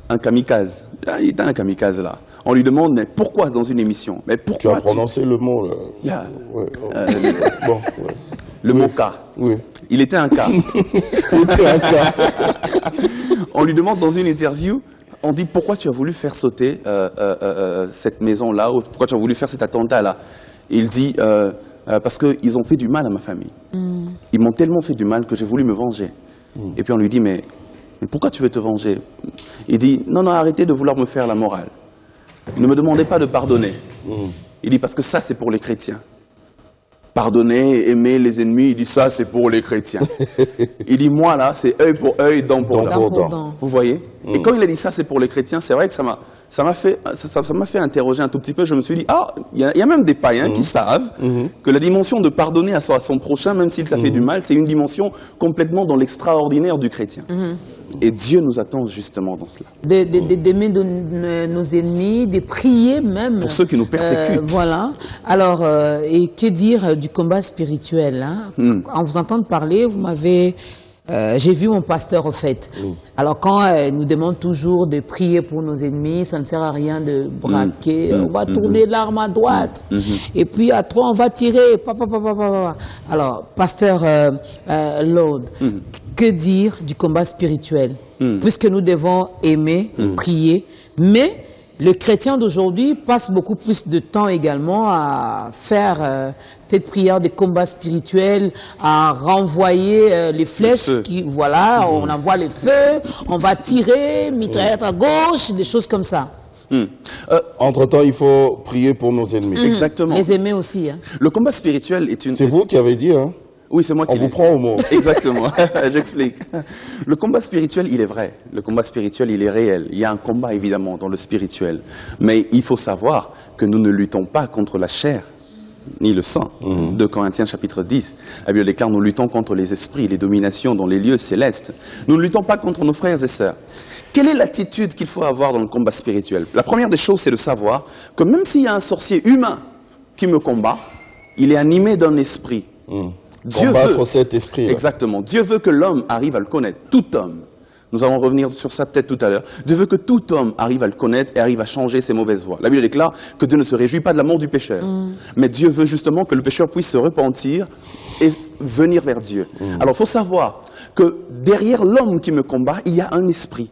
un kamikaze. Il était un kamikaze là. On lui demande, mais pourquoi dans une émission? Mais pourquoi tu as prononcé le mot là. Le mot cas. Il était un cas. On lui demande dans une interview, on dit pourquoi tu as voulu faire sauter cette maison-là, ou pourquoi tu as voulu faire cet attentat-là. Il dit, parce qu'ils ont fait du mal à ma famille. Ils m'ont tellement fait du mal que j'ai voulu me venger. Et puis on lui dit, mais pourquoi tu veux te venger? Il dit, non, arrêtez de vouloir me faire la morale. Ne me demandez pas de pardonner. Il dit, parce que ça, c'est pour les chrétiens. Pardonner, aimer les ennemis, il dit, ça, c'est pour les chrétiens. Il dit, moi, là, c'est œil pour œil, dent pour dent. Vous voyez? Et quand il a dit ça, c'est pour les chrétiens, c'est vrai que ça m'a fait interroger un tout petit peu. Je me suis dit, il y a même des païens qui savent que la dimension de pardonner à son prochain, même s'il t'a fait du mal, c'est une dimension complètement dans l'extraordinaire du chrétien. Et Dieu nous attend justement dans cela. D'aimer nos ennemis, de prier même. Pour ceux qui nous persécutent. Voilà. Alors, et que dire du combat spirituel, hein? En vous entendant parler, vous m'avez... j'ai vu mon pasteur au fait. Alors quand il nous demande toujours de prier pour nos ennemis, ça ne sert à rien de braquer. On va tourner l'arme à droite. Et puis à 3, on va tirer. Alors, pasteur Lord, que dire du combat spirituel? Puisque nous devons aimer, prier, mais le chrétien d'aujourd'hui passe beaucoup plus de temps également à faire cette prière de combat spirituel, à renvoyer les flèches, on envoie les feux, on va tirer, mitraillette à gauche, des choses comme ça. Entre-temps, il faut prier pour nos ennemis. Exactement. Les aimer aussi. Hein. Le combat spirituel est une... C'est vous qui avez dit, hein? Oui, c'est moi qui On vous prend au mot. Exactement, j'explique. Le combat spirituel, il est vrai. Le combat spirituel, il est réel. Il y a un combat, évidemment, dans le spirituel. Mais il faut savoir que nous ne luttons pas contre la chair, ni le sang. 2 Corinthiens chapitre 10. La Bible déclare, nous luttons contre les esprits, les dominations dans les lieux célestes. Nous ne luttons pas contre nos frères et sœurs. Quelle est l'attitude qu'il faut avoir dans le combat spirituel? La première des choses, c'est de savoir que même s'il y a un sorcier humain qui me combat, il est animé d'un esprit. Combattre cet esprit. Exactement. Dieu veut que l'homme arrive à le connaître. Tout homme. Nous allons revenir sur ça peut-être tout à l'heure. Dieu veut que tout homme arrive à le connaître et arrive à changer ses mauvaises voies. La Bible déclare que Dieu ne se réjouit pas de la mort du pécheur. Mais Dieu veut justement que le pécheur puisse se repentir et venir vers Dieu. Alors il faut savoir que derrière l'homme qui me combat, il y a un esprit.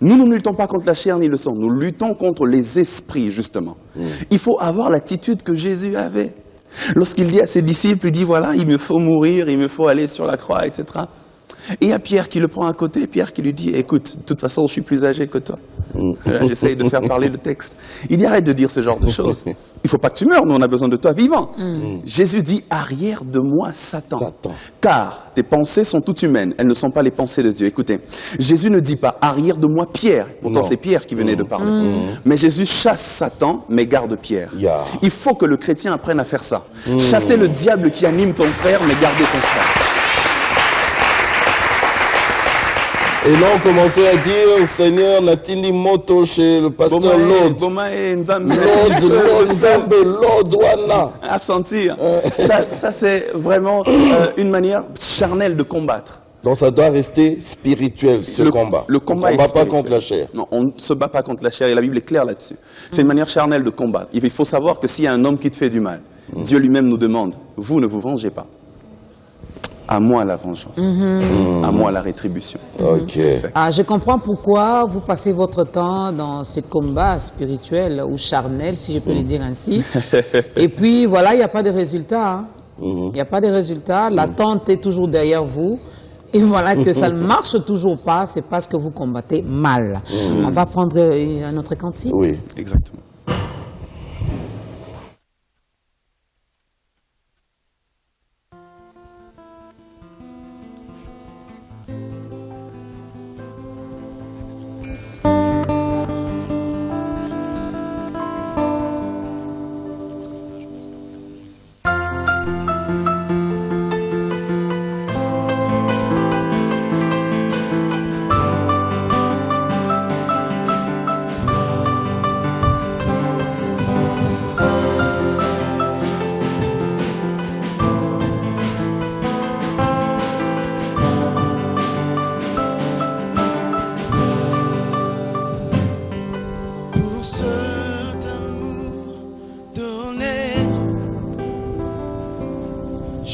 Nous ne luttons pas contre la chair ni le sang. Nous luttons contre les esprits, justement. Il faut avoir l'attitude que Jésus avait. Lorsqu'il dit à ses disciples, il dit, voilà, il me faut mourir, il me faut aller sur la croix, etc. Et il y a Pierre qui le prend à côté, Pierre qui lui dit, écoute, de toute façon, je suis plus âgé que toi. J'essaye de faire parler le texte. Il dit, arrête de dire ce genre de choses. Il ne faut pas que tu meurs, nous on a besoin de toi vivant. Jésus dit, arrière de moi, Satan. Car tes pensées sont toutes humaines, elles ne sont pas les pensées de Dieu. Écoutez, Jésus ne dit pas, arrière de moi, Pierre. Pourtant c'est Pierre qui venait de parler. Mais Jésus chasse Satan, mais garde Pierre. Il faut que le chrétien apprenne à faire ça. Chasser le diable qui anime ton frère, mais garder ton frère. Et là, on commençait à dire, Seigneur, Natini Moto chez le pasteur Lord. Lord, Wana. À sentir. Ça c'est vraiment une manière charnelle de combattre. Donc ça doit rester spirituel, ce combat. Le combat on ne se bat pas contre la chair. Non, on ne se bat pas contre la chair et la Bible est claire là-dessus. C'est une manière charnelle de combattre. Il faut savoir que s'il y a un homme qui te fait du mal, Dieu lui-même nous demande, vous ne vous vengez pas. À moi la vengeance, à moi la rétribution. Je comprends pourquoi vous passez votre temps dans ces combats spirituels ou charnels, si je peux le dire ainsi. Et puis voilà, il n'y a pas de résultat. Il n'y a pas de résultat. L'attente est toujours derrière vous. Et voilà que ça ne marche toujours pas, c'est parce que vous combattez mal. On va prendre un autre cantique. Oui, exactement.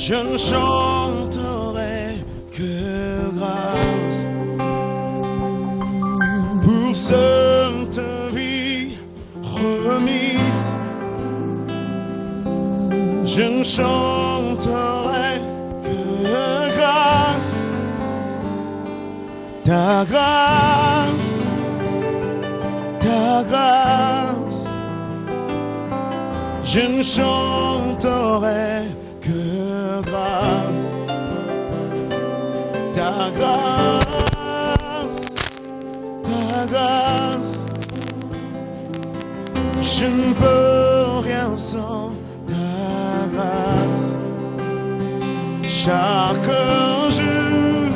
Je ne chanterai que grâce pour cette vie remise. Je ne chanterai que grâce, ta grâce, ta grâce. Je ne chanterai que grâce, ta grâce, ta grâce. Je ne peux rien sans ta grâce. Chaque jour,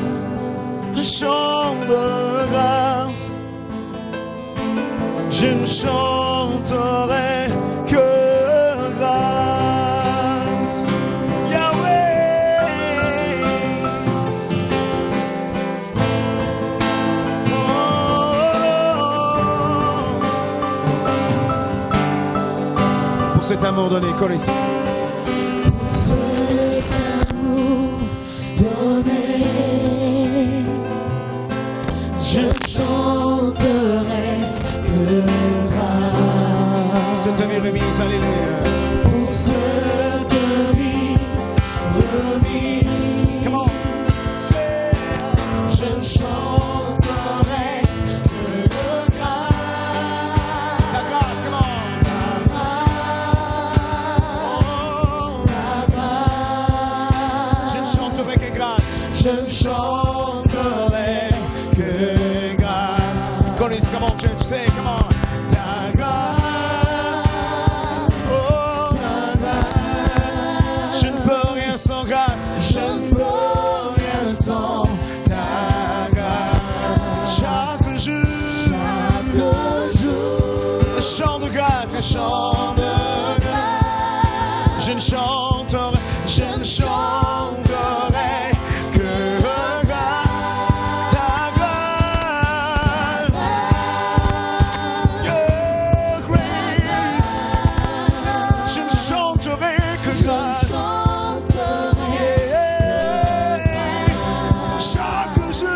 un chant de grâce. Je ne chanterai que grâce. Yahweh. Pour cet amour donné, Coris. Pour cet amour donné, je chanterai que grâce. Cette vie remise, alléluia. Pour cette vie remise, Come on. je chanterai que grâce. Ta grâce, come on. Je ne chanterai que grâce. Je ne chanterai Que grâce. Coris, come on, church, say, come on. Ta grâce. Oh, ta grâce. Je ne peux rien sans grâce. Je ne peux rien sans ta grâce. Chaque jour, un chant de grâce, un chant de grâce. Je ne chanterai que grâce. Ta grâce, your grace. Je ne chanterai que grâce. Chaque jour,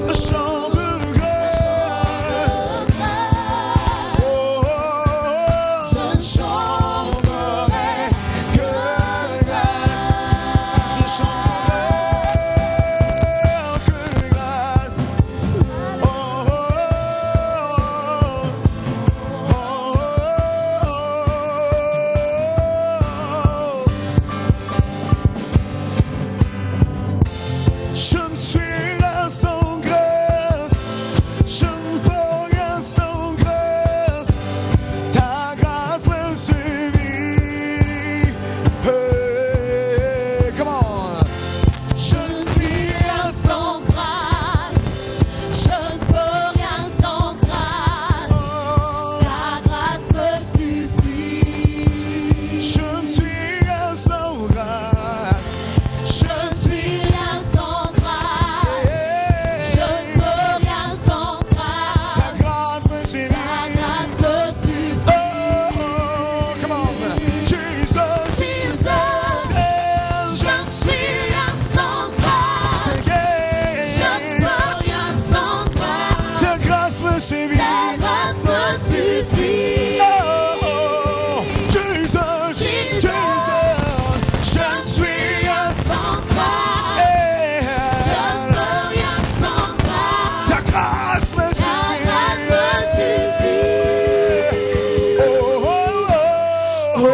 un chant de grâce. Oh, Je ne chanterai que grâce. Je chanterai que grâce. Oh, je ne suis rien sans grâce. Je ne peux rien sans grâce. Ta grâce me suffit. Hey, come on. Je ne suis rien sans grâce. Je ne peux rien sans grâce. Ta grâce me suffit. Je ne suis rien sans grâce. Je ne suis rien sans grâce. Je ne peux rien sans grâce. Ta grâce me Ta suffit. grâce me suffit. Oh, come on. Jesus, Jesus, je ne suis rien sans grâce. Je ne peux rien sans grâce. ta grâce me suffit. Ta grâce me suffit. Oh, Jesus, Jesus, je ne suis rien Sans grâce, je ne peux rien sans grâce. ta grâce me Ta grâce me suffit. suffit. Oh, oh, oh,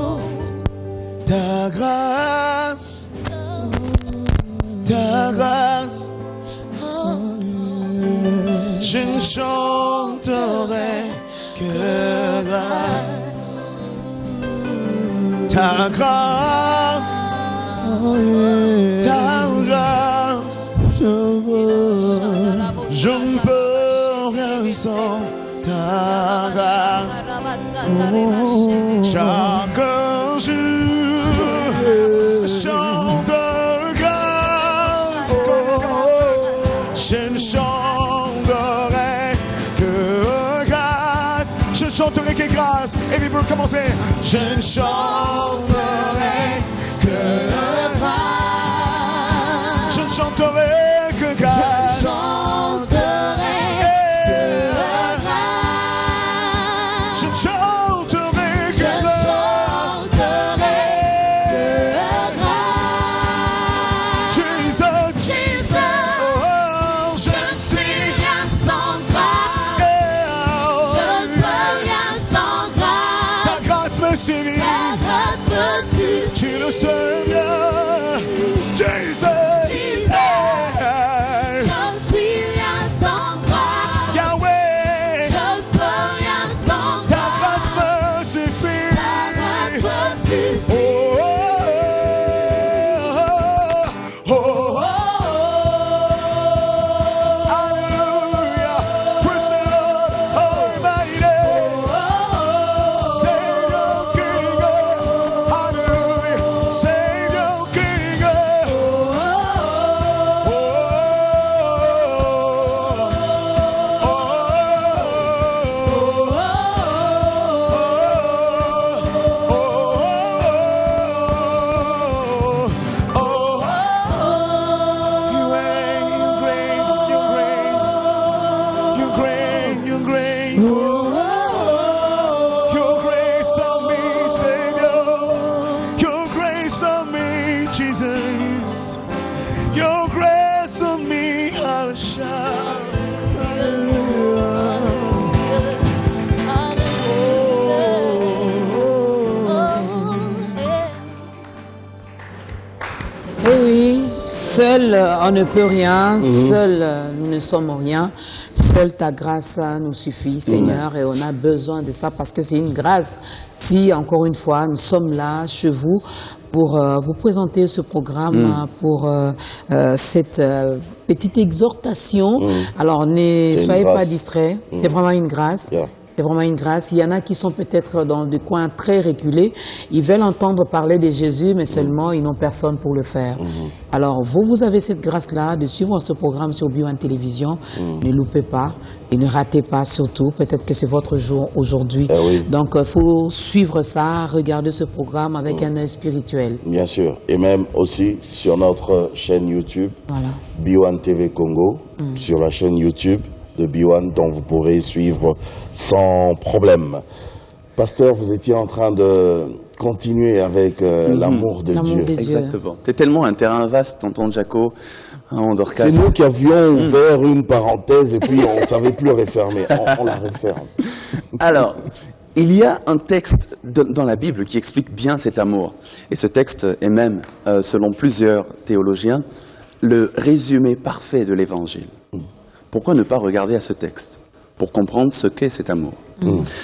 oh. Ta grâce, ta grâce, je ne chanterai que grâce. Ta grâce, ta grâce, je ne peux rien sans ta grâce. Chaque jour, grâce. Et puis pour commencer, je ne chanterai que grâce. Je ne chanterai que grâce. Je chanterai que grâce. Je ne chanterai que grâce. Tu le sais bien, Jesus, je ne suis rien sans grâce. Yahweh, je ne peux rien sans ta grâce. grâce me suffit. Ta grâce me suffit. Oh, oh, oh, oh, oh. Hallelujah, praise the Lord Almighty. Savior King, hallelujah, Savior King. Your grace on me, Savior. Your grace on me, Jesus. Your grace on me, I'll shout. Eh oui, seul on ne peut rien, seul nous ne sommes rien, seule ta grâce nous suffit, Seigneur, et on a besoin de ça parce que c'est une grâce. Si, encore une fois, nous sommes là chez vous pour vous présenter ce programme, pour cette petite exhortation. Alors, ne soyez pas distraits, c'est vraiment une grâce. C'est vraiment une grâce. Il y en a qui sont peut-être dans des coins très reculés. Ils veulent entendre parler de Jésus, mais seulement ils n'ont personne pour le faire. Alors, vous avez cette grâce-là de suivre ce programme sur BioOne Télévision. Ne loupez pas et ne ratez pas surtout. Peut-être que c'est votre jour aujourd'hui. Donc, il faut suivre ça, regarder ce programme avec un œil spirituel. Bien sûr. Et même aussi sur notre chaîne YouTube, BioOne TV Congo, sur la chaîne YouTube de BioOne, dont vous pourrez suivre sans problème. Pasteur, vous étiez en train de continuer avec l'amour de Dieu. Exactement. C'est tellement un terrain vaste, tonton Jaco. C'est nous qui avions ouvert une parenthèse et puis on ne savait plus refermer. On la referme. Alors, il y a un texte dans la Bible qui explique bien cet amour. Et ce texte est même, selon plusieurs théologiens, le résumé parfait de l'Évangile. Pourquoi ne pas regarder à ce texte pour comprendre ce qu'est cet amour?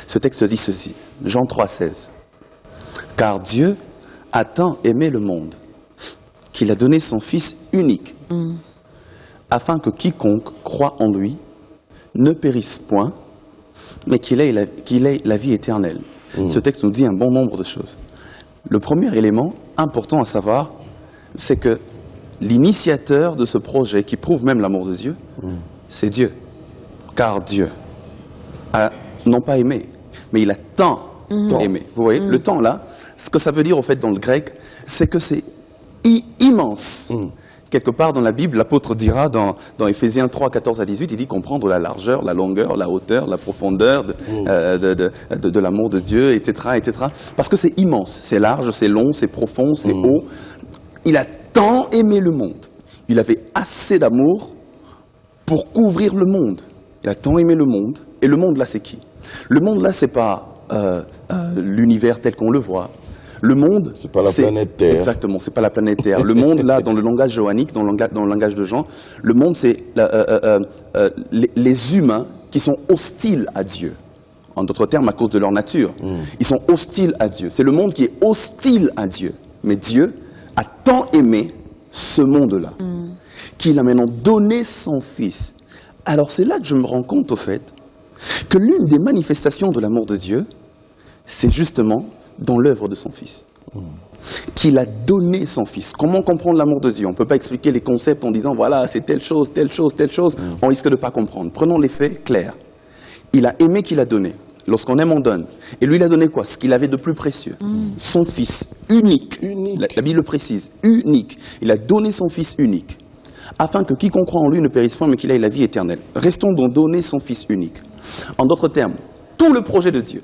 Ce texte dit ceci, Jean 3,16. Car Dieu a tant aimé le monde qu'il a donné son Fils unique, afin que quiconque croit en lui ne périsse point, mais qu'il ait la vie éternelle. Ce texte nous dit un bon nombre de choses. Le premier élément important à savoir, c'est que l'initiateur de ce projet, qui prouve même l'amour de Dieu, c'est Dieu. Car Dieu a non pas aimé, mais il a tant aimé. Vous voyez, le temps là, ce que ça veut dire au fait dans le grec, c'est que c'est immense. Quelque part dans la Bible, l'apôtre dira dans Éphésiens 3, 14 à 18, il dit comprendre la largeur, la longueur, la hauteur, la profondeur de l'amour de Dieu, etc., etc. Parce que c'est immense, c'est large, c'est long, c'est profond, c'est haut. Il a tant aimé le monde. Il avait assez d'amour pour couvrir le monde. Il a tant aimé le monde. Et le monde là, c'est qui? Le monde là, c'est pas l'univers tel qu'on le voit. Le monde, c'est pas la planète Terre. Exactement, c'est pas la planète Terre. Le monde là, dans le langage johannique, dans le langage de Jean, le monde c'est les humains qui sont hostiles à Dieu. En d'autres termes, à cause de leur nature, ils sont hostiles à Dieu. C'est le monde qui est hostile à Dieu. Mais Dieu a tant aimé ce monde-là qu'il a maintenant donné son Fils. Alors c'est là que je me rends compte au fait que l'une des manifestations de l'amour de Dieu, c'est justement dans l'œuvre de son Fils. Qu'il a donné son Fils. Comment comprendre l'amour de Dieu? On ne peut pas expliquer les concepts en disant voilà, c'est telle chose, telle chose, telle chose. On risque de ne pas comprendre. Prenons les faits clairs. Il a aimé qu'il a donné. lorsqu'on aime, on donne. Et lui, il a donné quoi? Ce qu'il avait de plus précieux. Son fils unique. La Bible le précise, unique. Il a donné son fils unique, afin que quiconque croit en lui ne périsse point, mais qu'il ait la vie éternelle. Restons donc donner son fils unique. En d'autres termes, tout le projet de Dieu,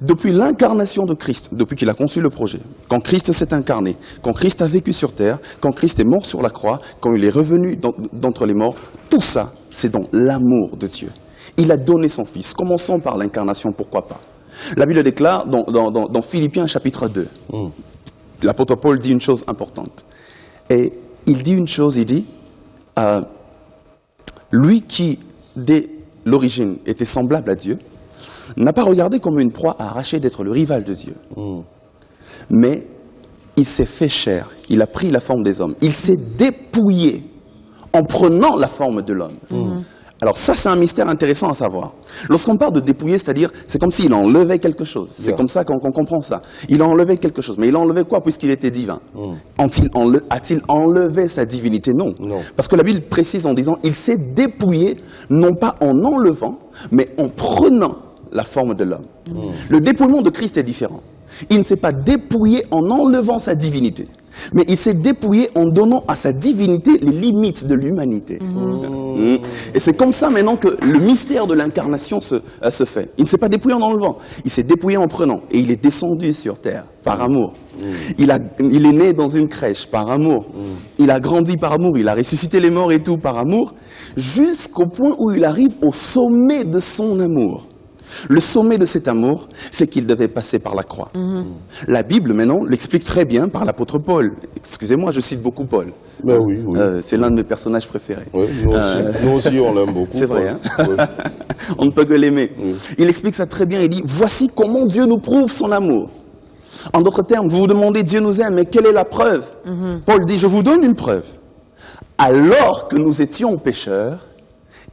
depuis l'incarnation de Christ, depuis qu'il a conçu le projet, quand Christ s'est incarné, quand Christ a vécu sur terre, quand Christ est mort sur la croix, quand il est revenu d'entre les morts, tout ça, c'est dans l'amour de Dieu. Il a donné son Fils. Commençons par l'incarnation, pourquoi pas. La Bible déclare dans Philippiens chapitre 2, l'apôtre Paul dit une chose importante. Et il dit une chose, il dit, lui qui, dès l'origine, était semblable à Dieu, n'a pas regardé comme une proie à arracher d'être le rival de Dieu. Mais il s'est fait chair, il a pris la forme des hommes. Il s'est dépouillé en prenant la forme de l'homme. Alors ça, c'est un mystère intéressant à savoir. Lorsqu'on parle de dépouiller, c'est-à-dire, c'est comme s'il enlevait quelque chose. C'est comme ça qu'on comprend ça. Il a enlevé quelque chose. Mais il a enlevé quoi puisqu'il était divin? A-t-il enlevé sa divinité? Non. Parce que la Bible précise en disant, il s'est dépouillé, non pas en enlevant, mais en prenant la forme de l'homme. Le dépouillement de Christ est différent. Il ne s'est pas dépouillé en enlevant sa divinité, mais il s'est dépouillé en donnant à sa divinité les limites de l'humanité. Et c'est comme ça maintenant que le mystère de l'incarnation se fait. Il ne s'est pas dépouillé en enlevant, il s'est dépouillé en prenant. Et il est descendu sur terre par amour. Il est né dans une crèche par amour. Il a grandi par amour, il a ressuscité les morts et tout par amour, jusqu'au point où il arrive au sommet de son amour. Le sommet de cet amour, c'est qu'il devait passer par la croix. La Bible, maintenant, l'explique très bien par l'apôtre Paul. Excusez-moi, je cite beaucoup Paul. Ben oui. C'est l'un de mes personnages préférés. Oui, nous aussi, on l'aime beaucoup. C'est vrai, hein? On ne peut que l'aimer. Il explique ça très bien. Il dit, voici comment Dieu nous prouve son amour. En d'autres termes, vous vous demandez, Dieu nous aime, mais quelle est la preuve? Paul dit, je vous donne une preuve. Alors que nous étions pécheurs,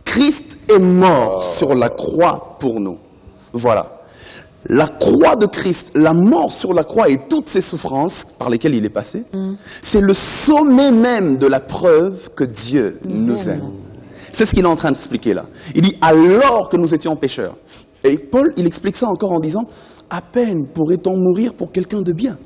Christ est mort sur la croix pour nous. Voilà. La croix de Christ, la mort sur la croix et toutes ces souffrances par lesquelles il est passé, c'est le sommet même de la preuve que Dieu nous aime. C'est ce qu'il est en train d'expliquer là. Il dit, alors que nous étions pécheurs. Et Paul, il explique ça encore en disant, à peine pourrait-on mourir pour quelqu'un de bien.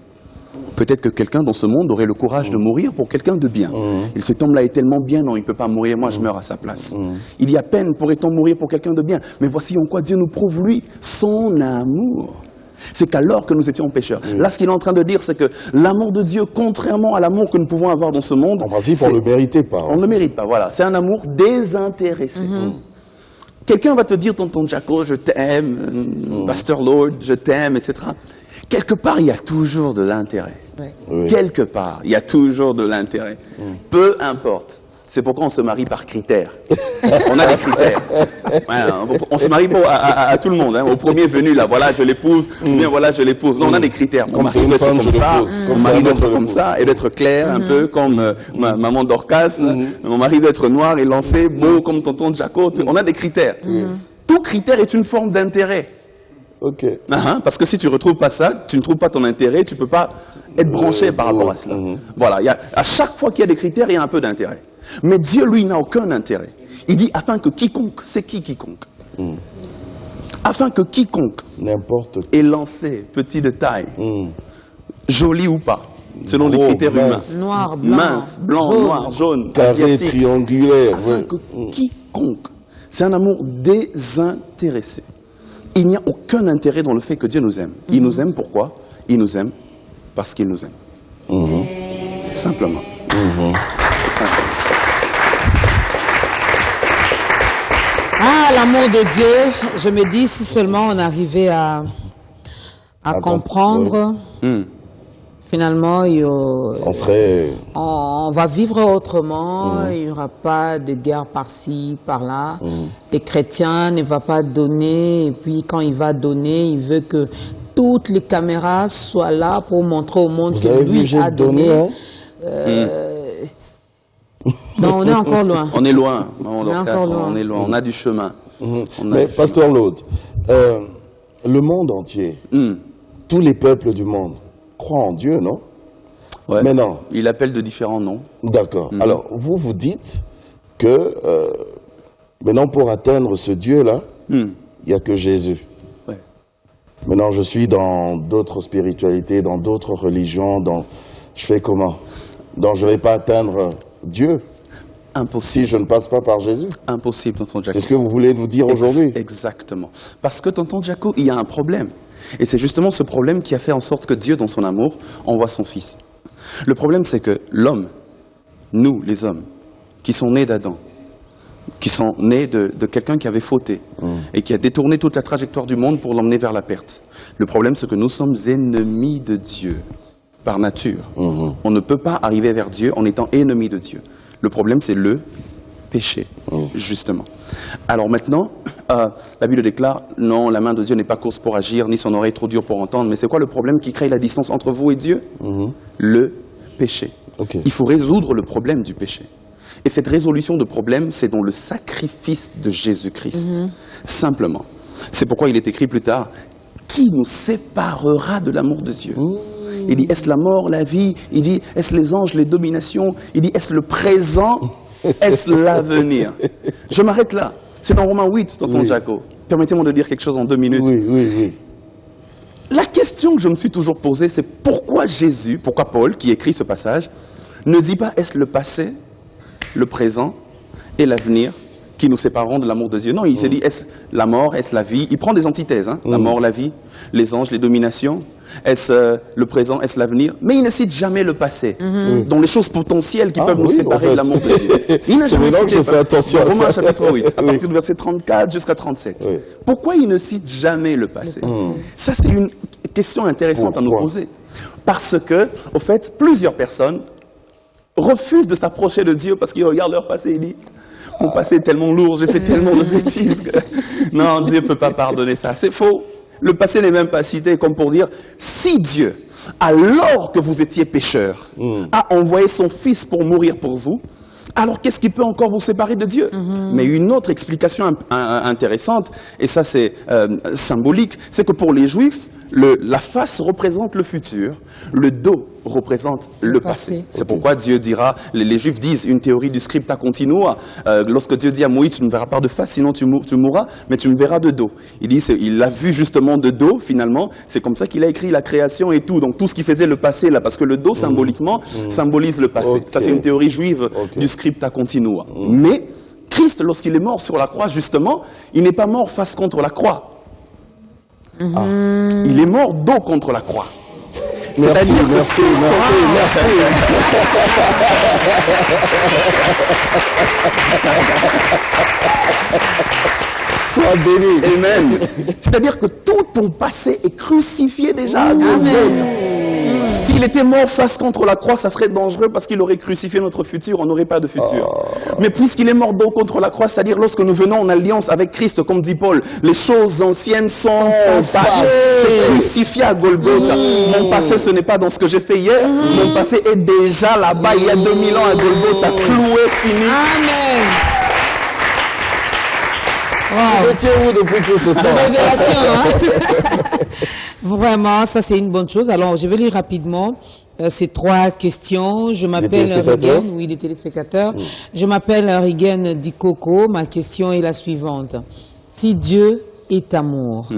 Peut-être que quelqu'un dans ce monde aurait le courage de mourir pour quelqu'un de bien. Et cet homme-là est tellement bien, non, il ne peut pas mourir, moi je meurs à sa place. Il y a peine pourrait-on mourir pour quelqu'un de bien. Mais voici en quoi Dieu nous prouve, lui, son amour. C'est qu'alors que nous étions pécheurs. Là, ce qu'il est en train de dire, c'est que l'amour de Dieu, contrairement à l'amour que nous pouvons avoir dans ce monde... En principe, on ne le méritait pas. On ne le mérite pas, voilà. C'est un amour désintéressé. Quelqu'un va te dire, tonton Jaco, je t'aime, Pasteur Lord, je t'aime, etc. Quelque part, il y a toujours de l'intérêt. Quelque part, il y a toujours de l'intérêt. Peu importe. C'est pourquoi on se marie par critères. On a des critères. Voilà, on se marie à tout le monde. Hein. Au premier venu, là, voilà, je l'épouse, bien voilà, je l'épouse. Non, on a des critères. Mon mari doit être comme ça, mon mari doit être comme ça, et d'être clair, un peu comme maman Dorcas. Mon mari doit être noir et lancé, beau comme tonton Jaco. On a des critères. Tout critère est une forme d'intérêt. Parce que si tu ne retrouves pas ça, tu ne trouves pas ton intérêt, tu ne peux pas être branché par rapport à cela. Voilà, à chaque fois qu'il y a des critères, il y a un peu d'intérêt. Mais Dieu, lui, n'a aucun intérêt. Il dit, afin que quiconque, c'est qui quiconque? Afin que quiconque est lancé, petit de taille, joli ou pas, selon les critères humains. Noir, blanc, mince, blanc, jaune, noir, jaune, carré, asiatique, triangulaire. afin que quiconque, c'est un amour désintéressé. Il n'y a aucun intérêt dans le fait que Dieu nous aime. Il nous aime pourquoi? Il nous aime parce qu'il nous aime. Simplement. Ah, l'amour de Dieu, je me dis, si seulement on arrivait à comprendre, finalement, on va vivre autrement, il n'y aura pas de guerre par-ci, par-là. Les chrétiens ne vont pas donner, et puis quand il va donner, il veut que toutes les caméras soient là pour montrer au monde que lui a donné. Non, on est encore loin. On est loin, on est loin, on a du chemin. Mais Pasteur Lord, le monde entier, tous les peuples du monde croient en Dieu, non? Mais non. Il appelle de différents noms. D'accord. Alors, vous dites que maintenant, pour atteindre ce Dieu-là, il n'y a que Jésus. Maintenant, je suis dans d'autres spiritualités, dans d'autres religions, je fais comment? Donc, je ne vais pas atteindre Dieu. Impossible. Si je ne passe pas par Jésus. Impossible, tonton Jaco. C'est ce que vous voulez nous dire aujourd'hui. Exactement. Parce que, tonton Jaco, il y a un problème. Et c'est justement ce problème qui a fait en sorte que Dieu, dans son amour, envoie son Fils. Le problème, c'est que l'homme, nous, les hommes, qui sont nés d'Adam, qui sont nés de quelqu'un qui avait fauté et qui a détourné toute la trajectoire du monde pour l'emmener vers la perte. Le problème, c'est que nous sommes ennemis de Dieu, par nature. On ne peut pas arriver vers Dieu en étant ennemis de Dieu. Le problème, c'est le péché, justement. Alors maintenant, la Bible déclare, non, la main de Dieu n'est pas courte pour agir, ni son oreille trop dure pour entendre. Mais c'est quoi le problème qui crée la distance entre vous et Dieu? Le péché. Okay. Il faut résoudre le problème du péché. Et cette résolution de problème, c'est dans le sacrifice de Jésus-Christ. Simplement. C'est pourquoi il est écrit plus tard, qui nous séparera de l'amour de Dieu? Il dit, est-ce la mort, la vie? Il dit, est-ce les anges, les dominations? Il dit, est-ce le présent? Est-ce l'avenir? Je m'arrête là. C'est dans Romains 8, tonton Jaco. Permettez-moi de dire quelque chose en 2 minutes. Oui. La question que je me suis toujours posée, c'est pourquoi Jésus, pourquoi Paul, qui écrit ce passage, ne dit pas est-ce le passé, le présent et l'avenir qui nous sépareront de l'amour de Dieu? Non, il s'est dit est-ce la mort, est-ce la vie? Il prend des antithèses, hein, la mort, la vie, les anges, les dominations. Est-ce le présent, est-ce l'avenir? Mais il ne cite jamais le passé, dont les choses potentielles qui peuvent nous séparer de l'amour de Dieu. Il n'a jamais cité. Je fais attention à ça. Romains chapitre 8, à partir du verset 34 jusqu'à 37. Pourquoi il ne cite jamais le passé? Ça, c'est une question intéressante à nous poser. Parce que, au fait, plusieurs personnes refusent de s'approcher de Dieu parce qu'ils regardent leur passé et disent « Mon passé est tellement lourd, j'ai fait tellement de bêtises que... Non, Dieu ne peut pas pardonner ça. » C'est faux. Le passé n'est même pas cité comme pour dire « Si Dieu, alors que vous étiez pécheurs, a envoyé son Fils pour mourir pour vous, alors qu'est-ce qui peut encore vous séparer de Dieu ?» Mais une autre explication intéressante, et ça c'est symbolique, c'est que pour les Juifs, la face représente le futur, le dos représente le passé. C'est pourquoi Dieu dira, les Juifs disent une théorie du scripta continua, lorsque Dieu dit à Moïse, tu ne verras pas de face, sinon tu mourras, mais tu me verras de dos. Il l'a vu justement de dos, finalement, c'est comme ça qu'il a écrit la création et tout, donc tout ce qui faisait le passé là, parce que le dos symboliquement symbolise le passé. Ça c'est une théorie juive du scripta continua. Mais Christ, lorsqu'il est mort sur la croix, justement, il n'est pas mort face contre la croix. Il est mort dos contre la croix. Merci. Sois béni. Amen. C'est-à-dire que tout ton passé est crucifié déjà à Golgotha. S'il était mort face contre la croix, ça serait dangereux parce qu'il aurait crucifié notre futur, on n'aurait pas de futur. Mais puisqu'il est mort dos contre la croix, c'est-à-dire lorsque nous venons en alliance avec Christ, comme dit Paul, les choses anciennes sont passées, crucifiées à Golgotha. Mon passé, ce n'est pas dans ce que j'ai fait hier, mon passé est déjà là-bas, il y a 2000 ans à Golgotha, cloué, fini. Amen. Vous étiez où depuis tout ce temps? Révélation, hein? Vraiment, ça c'est une bonne chose. Alors, je vais lire rapidement ces 3 questions. Je m'appelle Rigen, oui, les téléspectateurs. Je m'appelle Rigen Dikoko. Ma question est la suivante. Si Dieu est amour,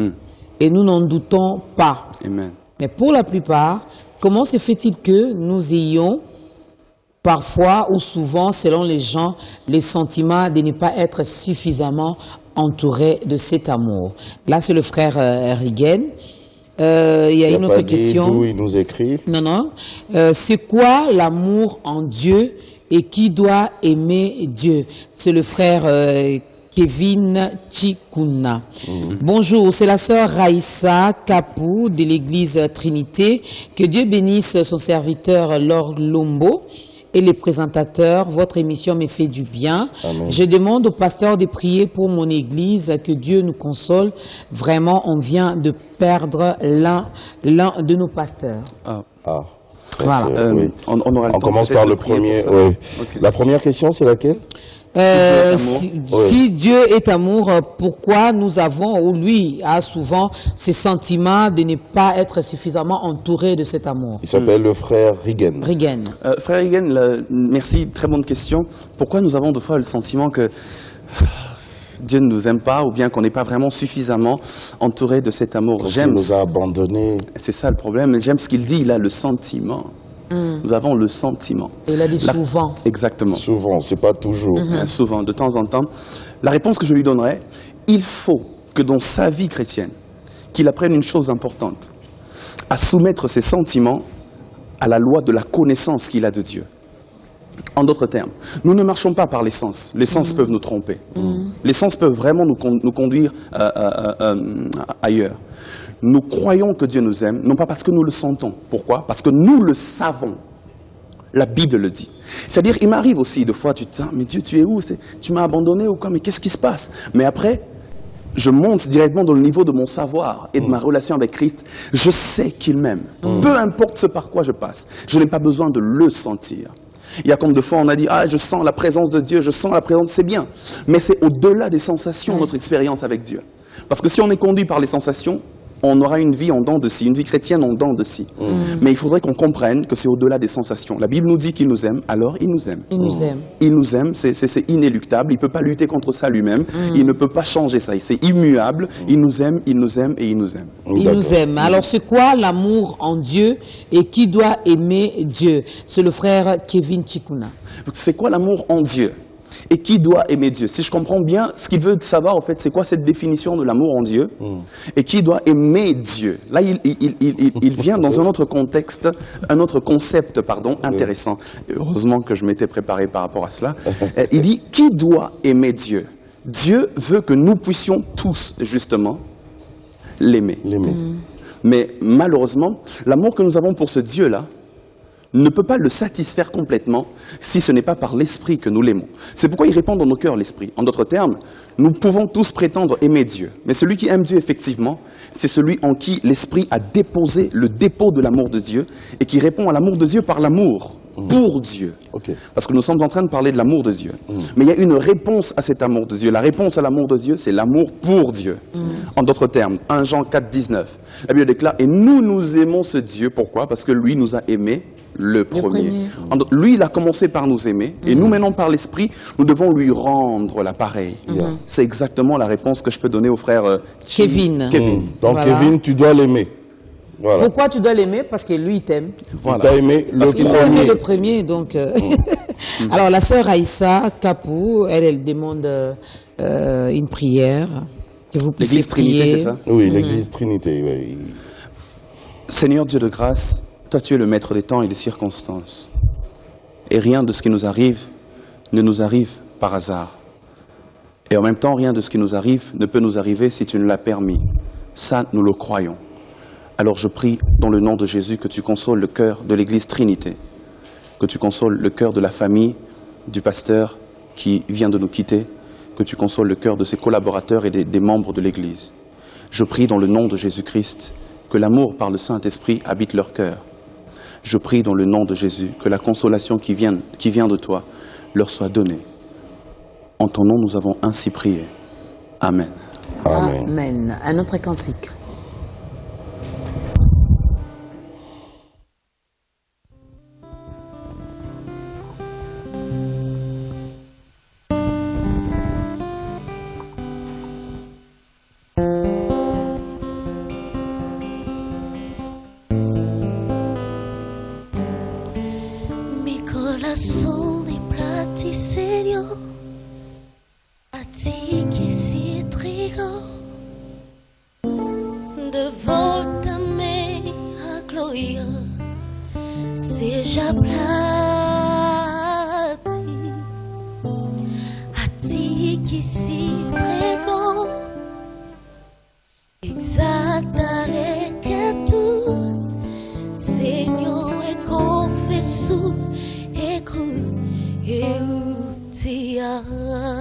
et nous n'en doutons pas, Amen. Mais pour la plupart, comment se fait-il que nous ayons parfois ou souvent, selon les gens, le sentiment de ne pas être suffisamment entouré de cet amour? Là, c'est le frère Rigen. Il y a une autre question. D'où il nous écrit. Non. C'est quoi l'amour en Dieu et qui doit aimer Dieu? C'est le frère Kevin Chikuna. Bonjour, c'est la sœur Raïssa Kapou de l'église Trinité. Que Dieu bénisse son serviteur Laure Lombo et les présentateurs. Votre émission me fait du bien. Amen. Je demande au pasteur de prier pour mon église, que Dieu nous console. Vraiment, on vient de perdre l'un de nos pasteurs. Voilà. Oui. On commence par le premier. Oui. Okay. La première question, c'est laquelle? Si Dieu est amour, pourquoi nous avons, ou lui a souvent ce sentiment de ne pas être suffisamment entouré de cet amour? Il s'appelle le frère Rigen. Frère Rigen, merci, très bonne question. Pourquoi nous avons des fois le sentiment que Dieu ne nous aime pas ou bien qu'on n'est pas vraiment suffisamment entouré de cet amour. Dieu nous a abandonnés. C'est ça le problème. J'aime ce qu'il dit, il a le sentiment. Nous avons le sentiment. Et il a dit souvent. Exactement. Souvent, c'est pas toujours. Souvent, de temps en temps. La réponse que je lui donnerais, il faut que dans sa vie chrétienne, qu'il apprenne une chose importante, à soumettre ses sentiments à la loi de la connaissance qu'il a de Dieu. En d'autres termes, nous ne marchons pas par les sens. Les sens peuvent nous tromper. Les sens peuvent vraiment nous conduire ailleurs. Nous croyons que Dieu nous aime, non pas parce que nous le sentons. Pourquoi? Parce que nous le savons. La Bible le dit. C'est-à-dire, il m'arrive aussi, de fois, tu te dis, mais Dieu, tu es où? Tu m'as abandonné ou quoi? Mais qu'est-ce qui se passe? Mais après, je monte directement dans le niveau de mon savoir et de ma relation avec Christ. Je sais qu'il m'aime. Peu importe ce par quoi je passe. Je n'ai pas besoin de le sentir. Il y a comme de fois on a dit, je sens la présence de Dieu, je sens la présence, c'est bien. Mais c'est au-delà des sensations, notre expérience avec Dieu. Parce que si on est conduit par les sensations, on aura une vie en dents de scie, une vie chrétienne en dents de scie. Mais il faudrait qu'on comprenne que c'est au-delà des sensations. La Bible nous dit qu'il nous aime, alors il nous aime. Il nous aime. Il nous aime, c'est inéluctable, il ne peut pas lutter contre ça lui-même, il ne peut pas changer ça, c'est immuable, il nous aime, il nous aime et il nous aime. Il nous aime. Alors c'est quoi l'amour en Dieu et qui doit aimer Dieu? C'est le frère Kevin Chikuna. C'est quoi l'amour en Dieu? Et qui doit aimer Dieu? Si je comprends bien, ce qu'il veut savoir, en fait, c'est quoi cette définition de l'amour en Dieu? Et qui doit aimer Dieu? Là, il vient dans un autre contexte, un autre concept, intéressant. Heureusement que je m'étais préparé par rapport à cela. Il dit, qui doit aimer Dieu? Dieu veut que nous puissions tous, justement, l'aimer. Mais malheureusement, l'amour que nous avons pour ce Dieu-là ne peut pas le satisfaire complètement si ce n'est pas par l'Esprit que nous l'aimons. C'est pourquoi il répand dans nos cœurs l'Esprit. En d'autres termes, nous pouvons tous prétendre aimer Dieu. Mais celui qui aime Dieu, effectivement, c'est celui en qui l'Esprit a déposé le dépôt de l'amour de Dieu et qui répond à l'amour de Dieu par l'amour pour Dieu. Parce que nous sommes en train de parler de l'amour de Dieu. Mais il y a une réponse à cet amour de Dieu. La réponse à l'amour de Dieu, c'est l'amour pour Dieu. En d'autres termes, 1 Jean 4, 19. La Bible déclare, et nous aimons ce Dieu. Pourquoi? Parce que lui nous a aimés le premier. Lui, il a commencé par nous aimer, et nous, maintenant, par l'Esprit, nous devons lui rendre l'appareil. C'est exactement la réponse que je peux donner au frère Kevin. Donc, voilà. Kevin, tu dois l'aimer. Voilà. Pourquoi tu dois l'aimer? Parce que lui, il t'aime. Voilà. Il t'a aimé le premier. Il t'a aimé le premier, donc... Alors, la sœur Aïssa Kapou, elle demande une prière. Que vous puissiez prier. L'église Trinité, c'est ça? Oui, l'église Trinité, oui. Seigneur Dieu de grâce, toi, tu es le maître des temps et des circonstances. Et rien de ce qui nous arrive ne nous arrive par hasard. Et en même temps, rien de ce qui nous arrive ne peut nous arriver si tu ne l'as permis. Ça, nous le croyons. Alors je prie dans le nom de Jésus que tu consoles le cœur de l'Église Trinité, que tu consoles le cœur de la famille du pasteur qui vient de nous quitter, que tu consoles le cœur de ses collaborateurs et des membres de l'Église. Je prie dans le nom de Jésus-Christ que l'amour par le Saint-Esprit habite leur cœur. Je prie dans le nom de Jésus que la consolation qui vient de toi leur soit donnée. En ton nom, nous avons ainsi prié. Amen. Amen. Amen. Un autre cantique. Corazón de plata y serio, a ti que se entregó, devórtame a gloria, seja para ti, a ti que se entregó, exaltaré que tú, Señor, confesso. Eu te amo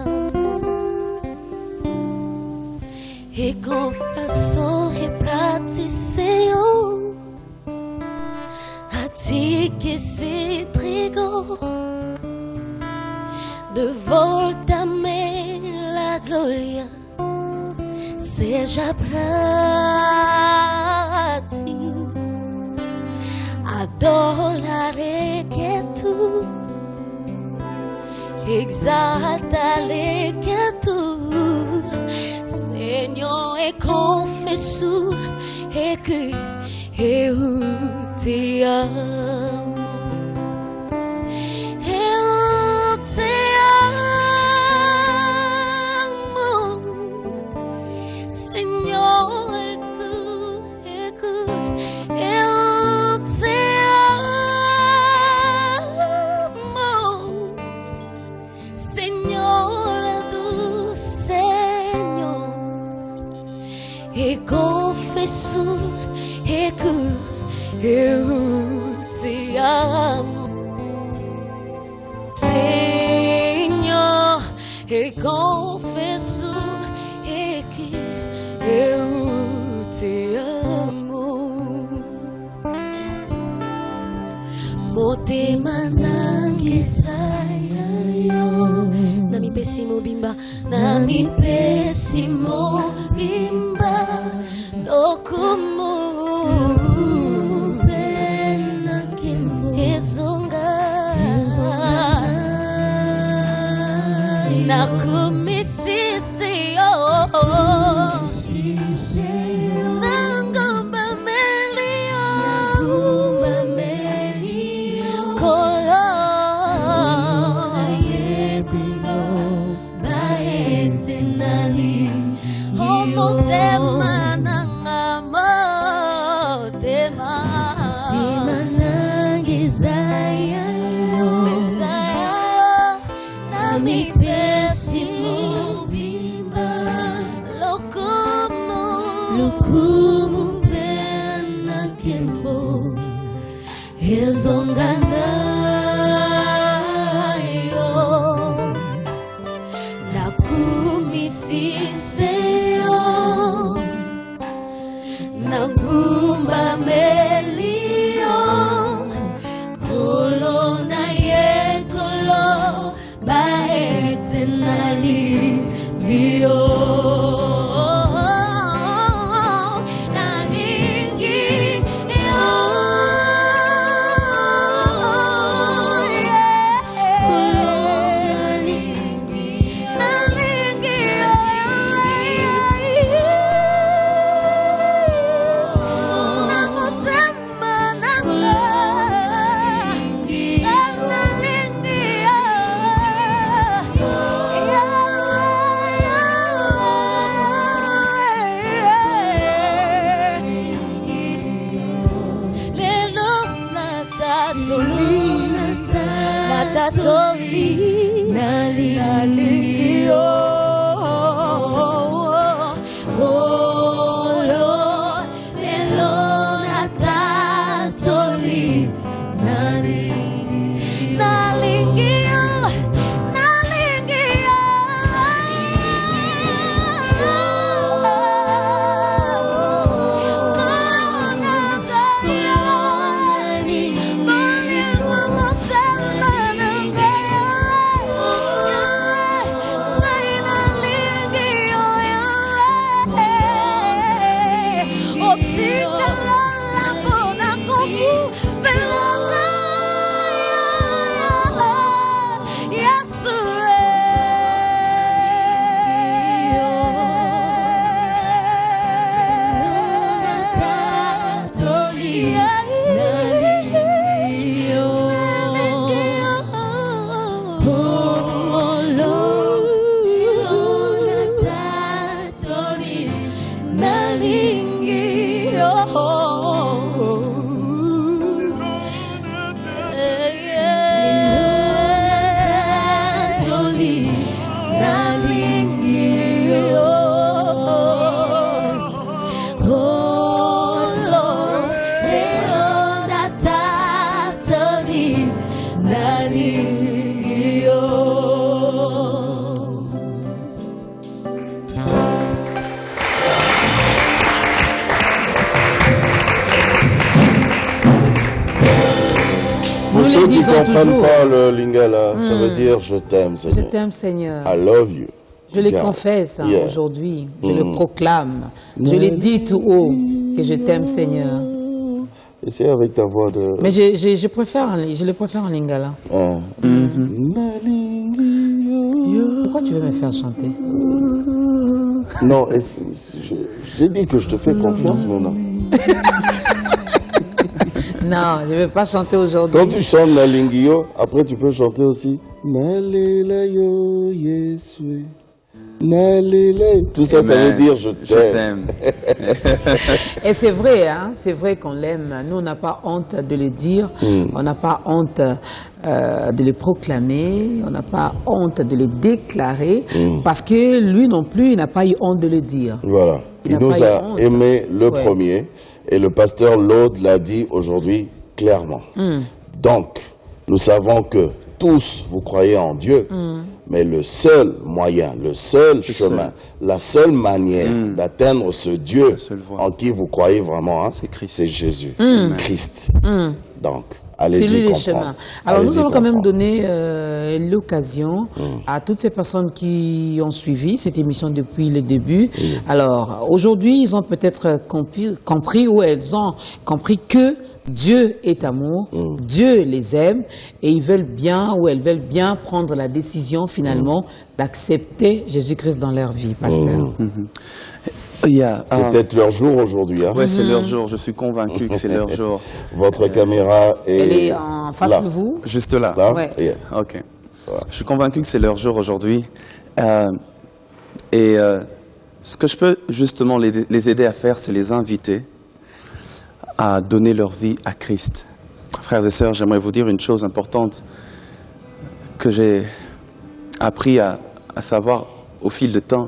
e coração reprate, Senhor, a ti que se entregou, devórtame la glória, seja pra ti, adoraré que tu exaltale que tu, Señor, e confesso e que eu te amo. Eu te amo, Senhor, e tu é que eu te amo, Senhor do Senhor, e confesso é que eu te amo. Senhor, e confesso é que eu te amo. Motema nangi saya yo, nami pessimo bimba, nami pessimo bimba, lokumu pena kemo ezonga. Nakumisisi yo, nangumba melio, kolo baete nali, omotema nangamo tema, tema nangizaya yo, nami pessimo bimba, lokumu pena kembo, ezongana yo, nakumisise yo, nangumba melio, kolo na ye kolo baete nali vio. Natatoli nali yo, olo lelo natatoli nali yo, Pour ceux qui ne comprennent pas le lingala, ça veut dire je t'aime, Seigneur. Je t'aime, Seigneur. I love you. Je le confesse aujourd'hui, je le proclame, je le dis tout haut que je t'aime, Seigneur. Essaye avec ta voix de... Mais je le préfère en lingala. Pourquoi tu veux me faire chanter? Non, j'ai dit que je te fais confiance maintenant. Non, je ne vais pas chanter aujourd'hui. Quand tu chantes Nalingio, après tu peux chanter aussi Nalelayo Yesue. Tout ça, ça veut dire je t'aime. Et c'est vrai, hein, c'est vrai qu'on l'aime. Nous, on n'a pas honte de le dire, on n'a pas honte de le proclamer, on n'a pas honte de le déclarer, parce que lui non plus, il n'a pas eu honte de le dire. Voilà, il nous a aimé le premier, et le pasteur Laude l'a dit aujourd'hui clairement. Donc, nous savons que tous, vous croyez en Dieu, mais le seul moyen, le seul chemin, la seule manière d'atteindre ce Dieu en qui vous croyez vraiment, hein, c'est Jésus, Christ. Donc, allez-y comprendre. Chemin. Alors, nous allons quand même donner l'occasion à toutes ces personnes qui ont suivi cette émission depuis le début. Alors, aujourd'hui, ils ont peut-être compris ou elles ont compris que Dieu est amour, Dieu les aime et ils veulent bien ou elles veulent bien prendre la décision finalement d'accepter Jésus-Christ dans leur vie, pasteur. C'est peut-être leur jour aujourd'hui. Hein? Oui, c'est leur jour, je suis convaincu que c'est leur jour. Votre caméra est... Elle est en face de vous? Juste là. Ouais. Ok. Je suis convaincu que c'est leur jour aujourd'hui. Ce que je peux justement les aider à faire, c'est les inviter à donner leur vie à Christ. Frères et sœurs, j'aimerais vous dire une chose importante que j'ai appris à savoir au fil du temps,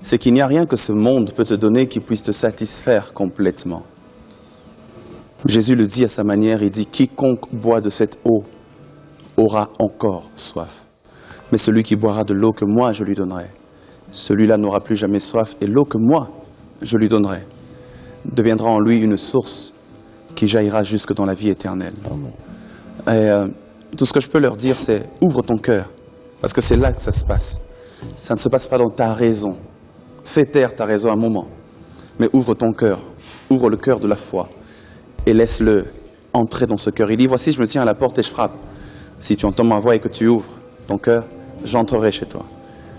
c'est qu'il n'y a rien que ce monde peut te donner qui puisse te satisfaire complètement. Jésus le dit à sa manière, il dit « Quiconque boit de cette eau aura encore soif. Mais celui qui boira de l'eau que moi je lui donnerai, celui-là n'aura plus jamais soif, et l'eau que moi je lui donnerai deviendra en lui une source qui jaillira jusque dans la vie éternelle. » Et tout ce que je peux leur dire, c'est ouvre ton cœur, parce que c'est là que ça se passe. Ça ne se passe pas dans ta raison. Fais taire ta raison un moment, mais ouvre ton cœur, ouvre le cœur de la foi, et laisse-le entrer dans ce cœur. Il dit, voici, je me tiens à la porte et je frappe. Si tu entends ma voix et que tu ouvres ton cœur, j'entrerai chez toi.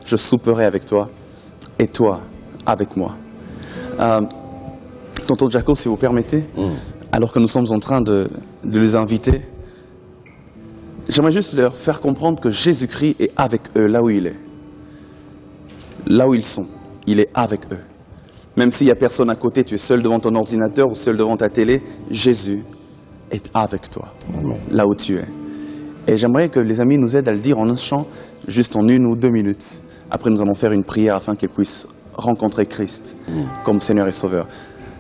Je souperai avec toi, et toi avec moi. Tonton Jaco, si vous permettez, alors que nous sommes en train de les inviter, j'aimerais juste leur faire comprendre que Jésus-Christ est avec eux là où il est. Là où ils sont, il est avec eux. Même s'il n'y a personne à côté, tu es seul devant ton ordinateur ou seul devant ta télé, Jésus est avec toi, là où tu es. Et j'aimerais que les amis nous aident à le dire en un chant, juste en 1 ou 2 minutes. Après, nous allons faire une prière afin qu'ils puissent rencontrer Christ comme Seigneur et Sauveur.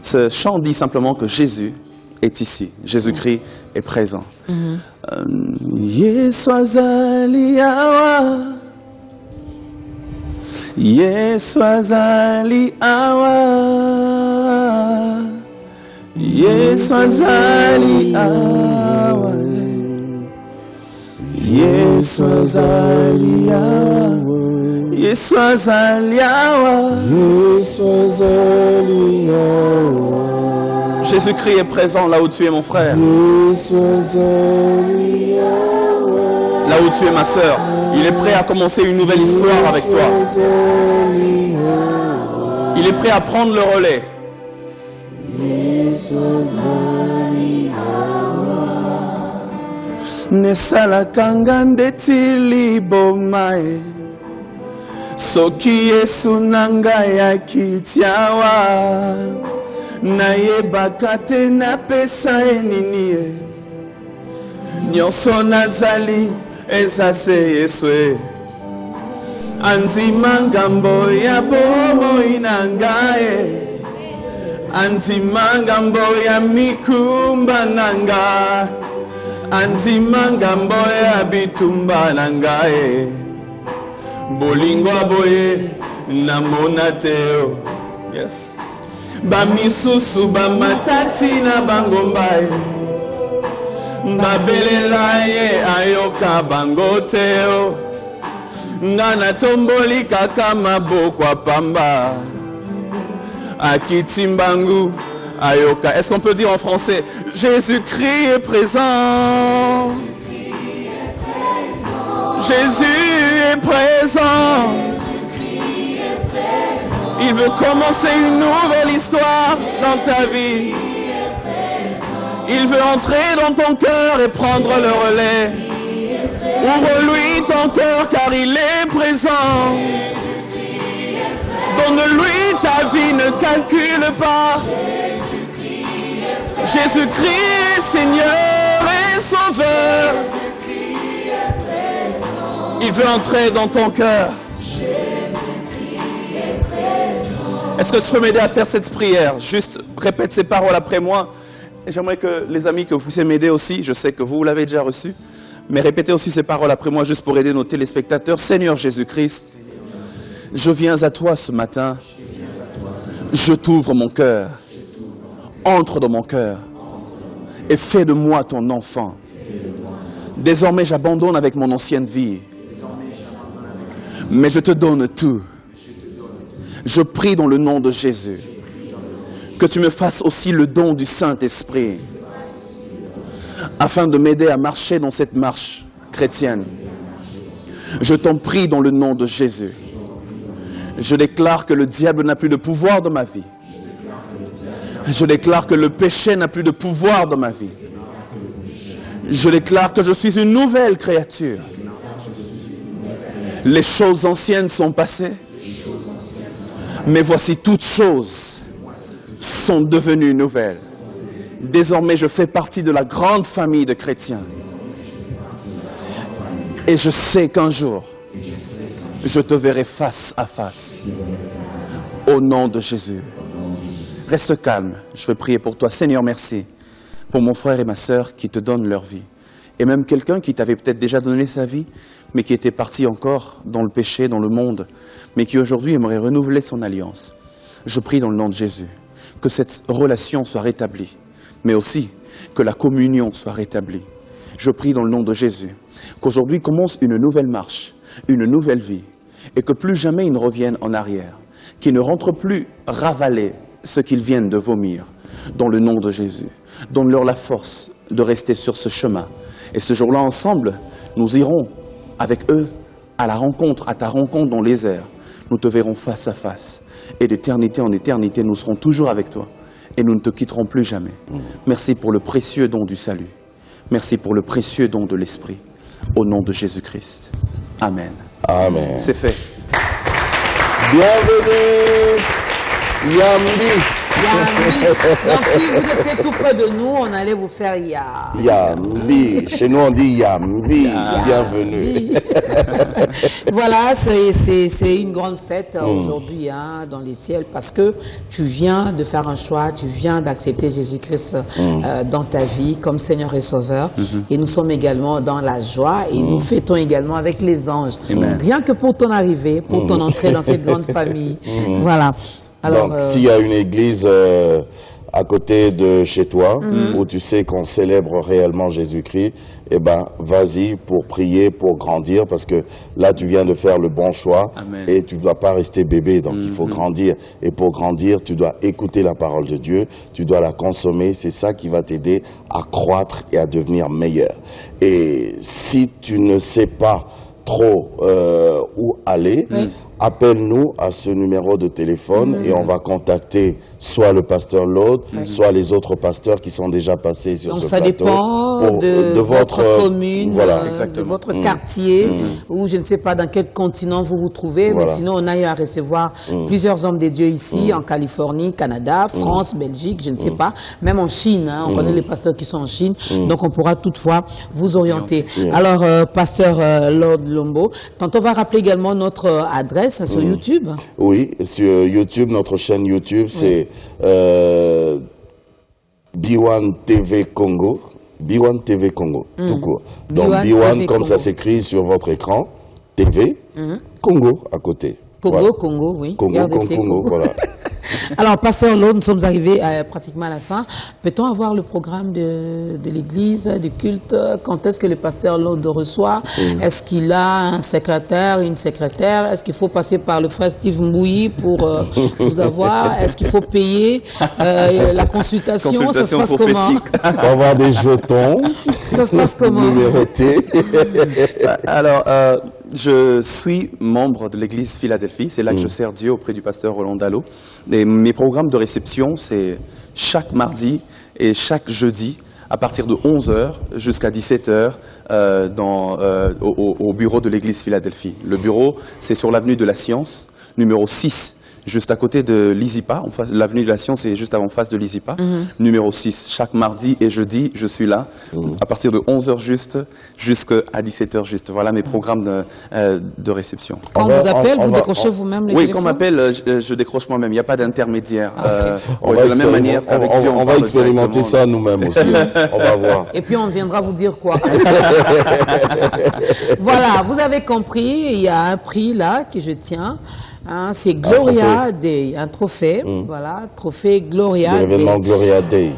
Ce chant dit simplement que Jésus est ici. Jésus-Christ est présent. Yesu azali awa, Yesu azali awa, Yesu azali awa, Yesu azali awa, Yesu azali awa, Yesu azali awa. Jésus-Christ est présent là où tu es, mon frère. Là où tu es, ma sœur. Il est prêt à commencer une nouvelle histoire avec toi. Il est prêt à prendre le relais. Nesala kangande tili bomae, soki Yesu nanga ya kitiawa. Nayebaka te napesa enini e, nyonso nazali eza se Yesu. Andima ngambo ya bomoi na ngai, andima ngambo ya mikumba na ngai, andima ngambo ya bitumba na ngai. Bolingo boye namona teo. Yes. Bamisusu bamatati na bangombai, babelela ye ayoka bangoteo. Ngana tomboli kaka maboko apamba, akitimbangu ayoka. Est-ce qu'on peut dire en français, Jésus-Christ est présent. Jésus est présent. pour commencer une nouvelle histoire dans ta vie. Il veut entrer dans ton cœur et prendre le relais. Ouvre-lui ton cœur car il est présent. Donne-lui ta vie, ne calcule pas. Jésus-Christ est Seigneur et Sauveur. Il veut entrer dans ton cœur. Est-ce que tu peux m'aider à faire cette prière? Juste répète ces paroles après moi. Et j'aimerais que les amis, que vous puissiez m'aider aussi. Je sais que vous l'avez déjà reçu. Mais répétez aussi ces paroles après moi, juste pour aider nos téléspectateurs. Seigneur Jésus-Christ, je viens à toi ce matin. Je t'ouvre mon cœur. Entre dans mon cœur. Et fais de moi ton enfant. Désormais, j'abandonne avec mon ancienne vie. Mais je te donne tout. Je prie dans le nom de Jésus que tu me fasses aussi le don du Saint-Esprit afin de m'aider à marcher dans cette marche chrétienne. Je t'en prie dans le nom de Jésus. Je déclare que le diable n'a plus de pouvoir dans ma vie. Je déclare que le péché n'a plus de pouvoir dans ma vie. Je déclare que je suis une nouvelle créature. Les choses anciennes sont passées. Mais voici toutes choses sont devenues nouvelles. Désormais, je fais partie de la grande famille de chrétiens. Et je sais qu'un jour, je te verrai face à face. Au nom de Jésus. Reste calme, je vais prier pour toi. Seigneur, merci pour mon frère et ma sœur qui te donnent leur vie. Et même quelqu'un qui t'avait peut-être déjà donné sa vie, mais qui était parti encore dans le péché, dans le monde, mais qui aujourd'hui aimerait renouveler son alliance. Je prie dans le nom de Jésus que cette relation soit rétablie, mais aussi que la communion soit rétablie. Je prie dans le nom de Jésus qu'aujourd'hui commence une nouvelle marche, une nouvelle vie, et que plus jamais ils ne reviennent en arrière, qu'ils ne rentrent plus ravaler ce qu'ils viennent de vomir. Dans le nom de Jésus, donne-leur la force de rester sur ce chemin. Et ce jour-là, ensemble, nous irons avec eux à la rencontre, à ta rencontre dans les airs. Nous te verrons face à face. Et d'éternité en éternité, nous serons toujours avec toi. Et nous ne te quitterons plus jamais. Merci pour le précieux don du salut. Merci pour le précieux don de l'Esprit. Au nom de Jésus-Christ. Amen. Amen. C'est fait. Bienvenue, Yambi. Yambi. Donc si vous étiez tout près de nous, on allait vous faire Yambi. Chez nous on dit Yambi. Bienvenue. Voilà, c'est une grande fête aujourd'hui dans les ciels parce que tu viens de faire un choix, tu viens d'accepter Jésus-Christ dans ta vie comme Seigneur et Sauveur. Et nous sommes également dans la joie et nous fêtons également avec les anges. Rien que pour ton arrivée, pour ton entrée dans cette grande famille. Voilà. Alors, donc, s'il y a une église à côté de chez toi, où tu sais qu'on célèbre réellement Jésus-Christ, eh ben, vas-y pour prier, pour grandir, parce que là, tu viens de faire le bon choix. Amen. Et tu ne dois pas rester bébé, donc il faut grandir. Et pour grandir, tu dois écouter la parole de Dieu, tu dois la consommer, c'est ça qui va t'aider à croître et à devenir meilleur. Et si tu ne sais pas trop où aller, appelle-nous à ce numéro de téléphone et on va contacter soit le pasteur Lode, soit les autres pasteurs qui sont déjà passés sur ce plateau. Donc ça dépend de votre commune, voilà, de votre quartier, ou je ne sais pas dans quel continent vous vous trouvez, mais sinon on a eu à recevoir plusieurs hommes de Dieu ici, en Californie, Canada, France, Belgique, je ne sais pas, même en Chine, on connaît les pasteurs qui sont en Chine, donc on pourra toutefois vous orienter. Alors, pasteur Lord Lombo, tantôt on va rappeler également notre adresse sur YouTube. Oui, sur YouTube, notre chaîne YouTube, c'est B1 TV Congo. B1 TV Congo, tout court. Donc B1 comme ça s'écrit sur votre écran, TV, Congo à côté. Congo, voilà. Congo, oui. Congo, voilà. Alors, pasteur Lord, nous sommes arrivés pratiquement à la fin. Peut-on avoir le programme de l'église, du culte? Quand est-ce que le pasteur Lord reçoit? Est-ce qu'il a un secrétaire, une secrétaire? Est-ce qu'il faut passer par le frère Steve Mbouyi pour vous avoir? Est-ce qu'il faut payer la consultation? Ça se passe comment? Il faut avoir des jetons. Ça se passe comment? Numérotés. Alors, Je suis membre de l'église Philadelphie, c'est là que je sers Dieu auprès du pasteur Roland Dallot. Et mes programmes de réception, c'est chaque mardi et chaque jeudi, à partir de 11h jusqu'à 17h au bureau de l'église Philadelphie. Le bureau, c'est sur l'avenue de la Science, numéro 6, juste à côté de l'ISIPA. L'avenue de la Science est juste en face de l'ISIPA. Numéro 6, chaque mardi et jeudi, je suis là, à partir de 11h juste jusqu'à 17h juste. Voilà mes programmes de réception. Quand on vous appelle, vous décrochez vous-même les téléphones? Oui, quand on m'appelle, je décroche moi-même. Il n'y a pas d'intermédiaire. De la même manière qu'avec Dieu, on va expérimenter ça nous-mêmes aussi. On va voir. Et puis on viendra vous dire quoi. Voilà, vous avez compris, il y a un prix là que je tiens. Hein, c'est Gloria Day, un trophée, voilà, trophée Gloria Day. L'événement Gloria Day.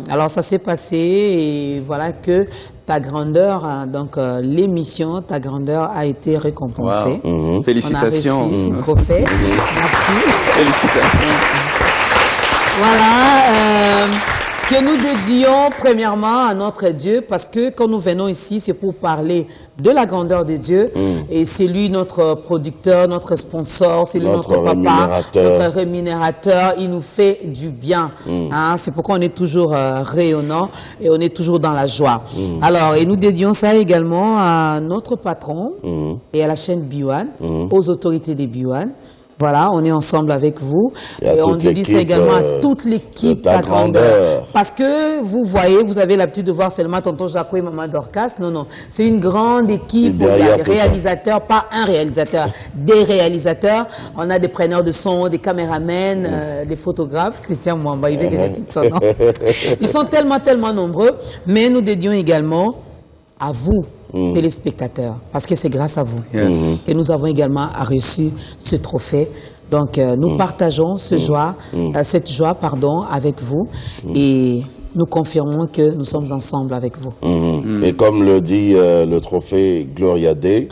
Alors ça s'est passé et voilà que ta grandeur, hein, donc l'émission, ta grandeur a été récompensée. Wow. Félicitations. On a reçu ce trophée. Merci. Félicitations. Voilà. Que nous dédions premièrement à notre Dieu, parce que quand nous venons ici, c'est pour parler de la grandeur de Dieu. Et c'est lui notre producteur, notre sponsor, c'est lui notre papa, notre rémunérateur. Il nous fait du bien. Hein, c'est pourquoi on est toujours rayonnant et on est toujours dans la joie. Alors, et nous dédions ça également à notre patron et à la chaîne B1, aux autorités des B1. Voilà, on est ensemble avec vous. Et on dédie ça également à toute l'équipe Ta Grandeur. Parce que vous voyez, vous avez l'habitude de voir seulement tonton Jaco et maman Dorcas. Non, non. C'est une grande équipe. Il y a des réalisateurs, pas un réalisateur, des réalisateurs. On a des preneurs de son, des caméramens, des photographes. Christian Mwamba, il cite son nom. Ils sont tellement nombreux. Mais nous dédions également à vous, téléspectateurs, parce que c'est grâce à vous que nous avons également reçu ce trophée. Donc, nous partageons cette joie avec vous et nous confirmons que nous sommes ensemble avec vous. Et comme le dit le trophée Gloria Day,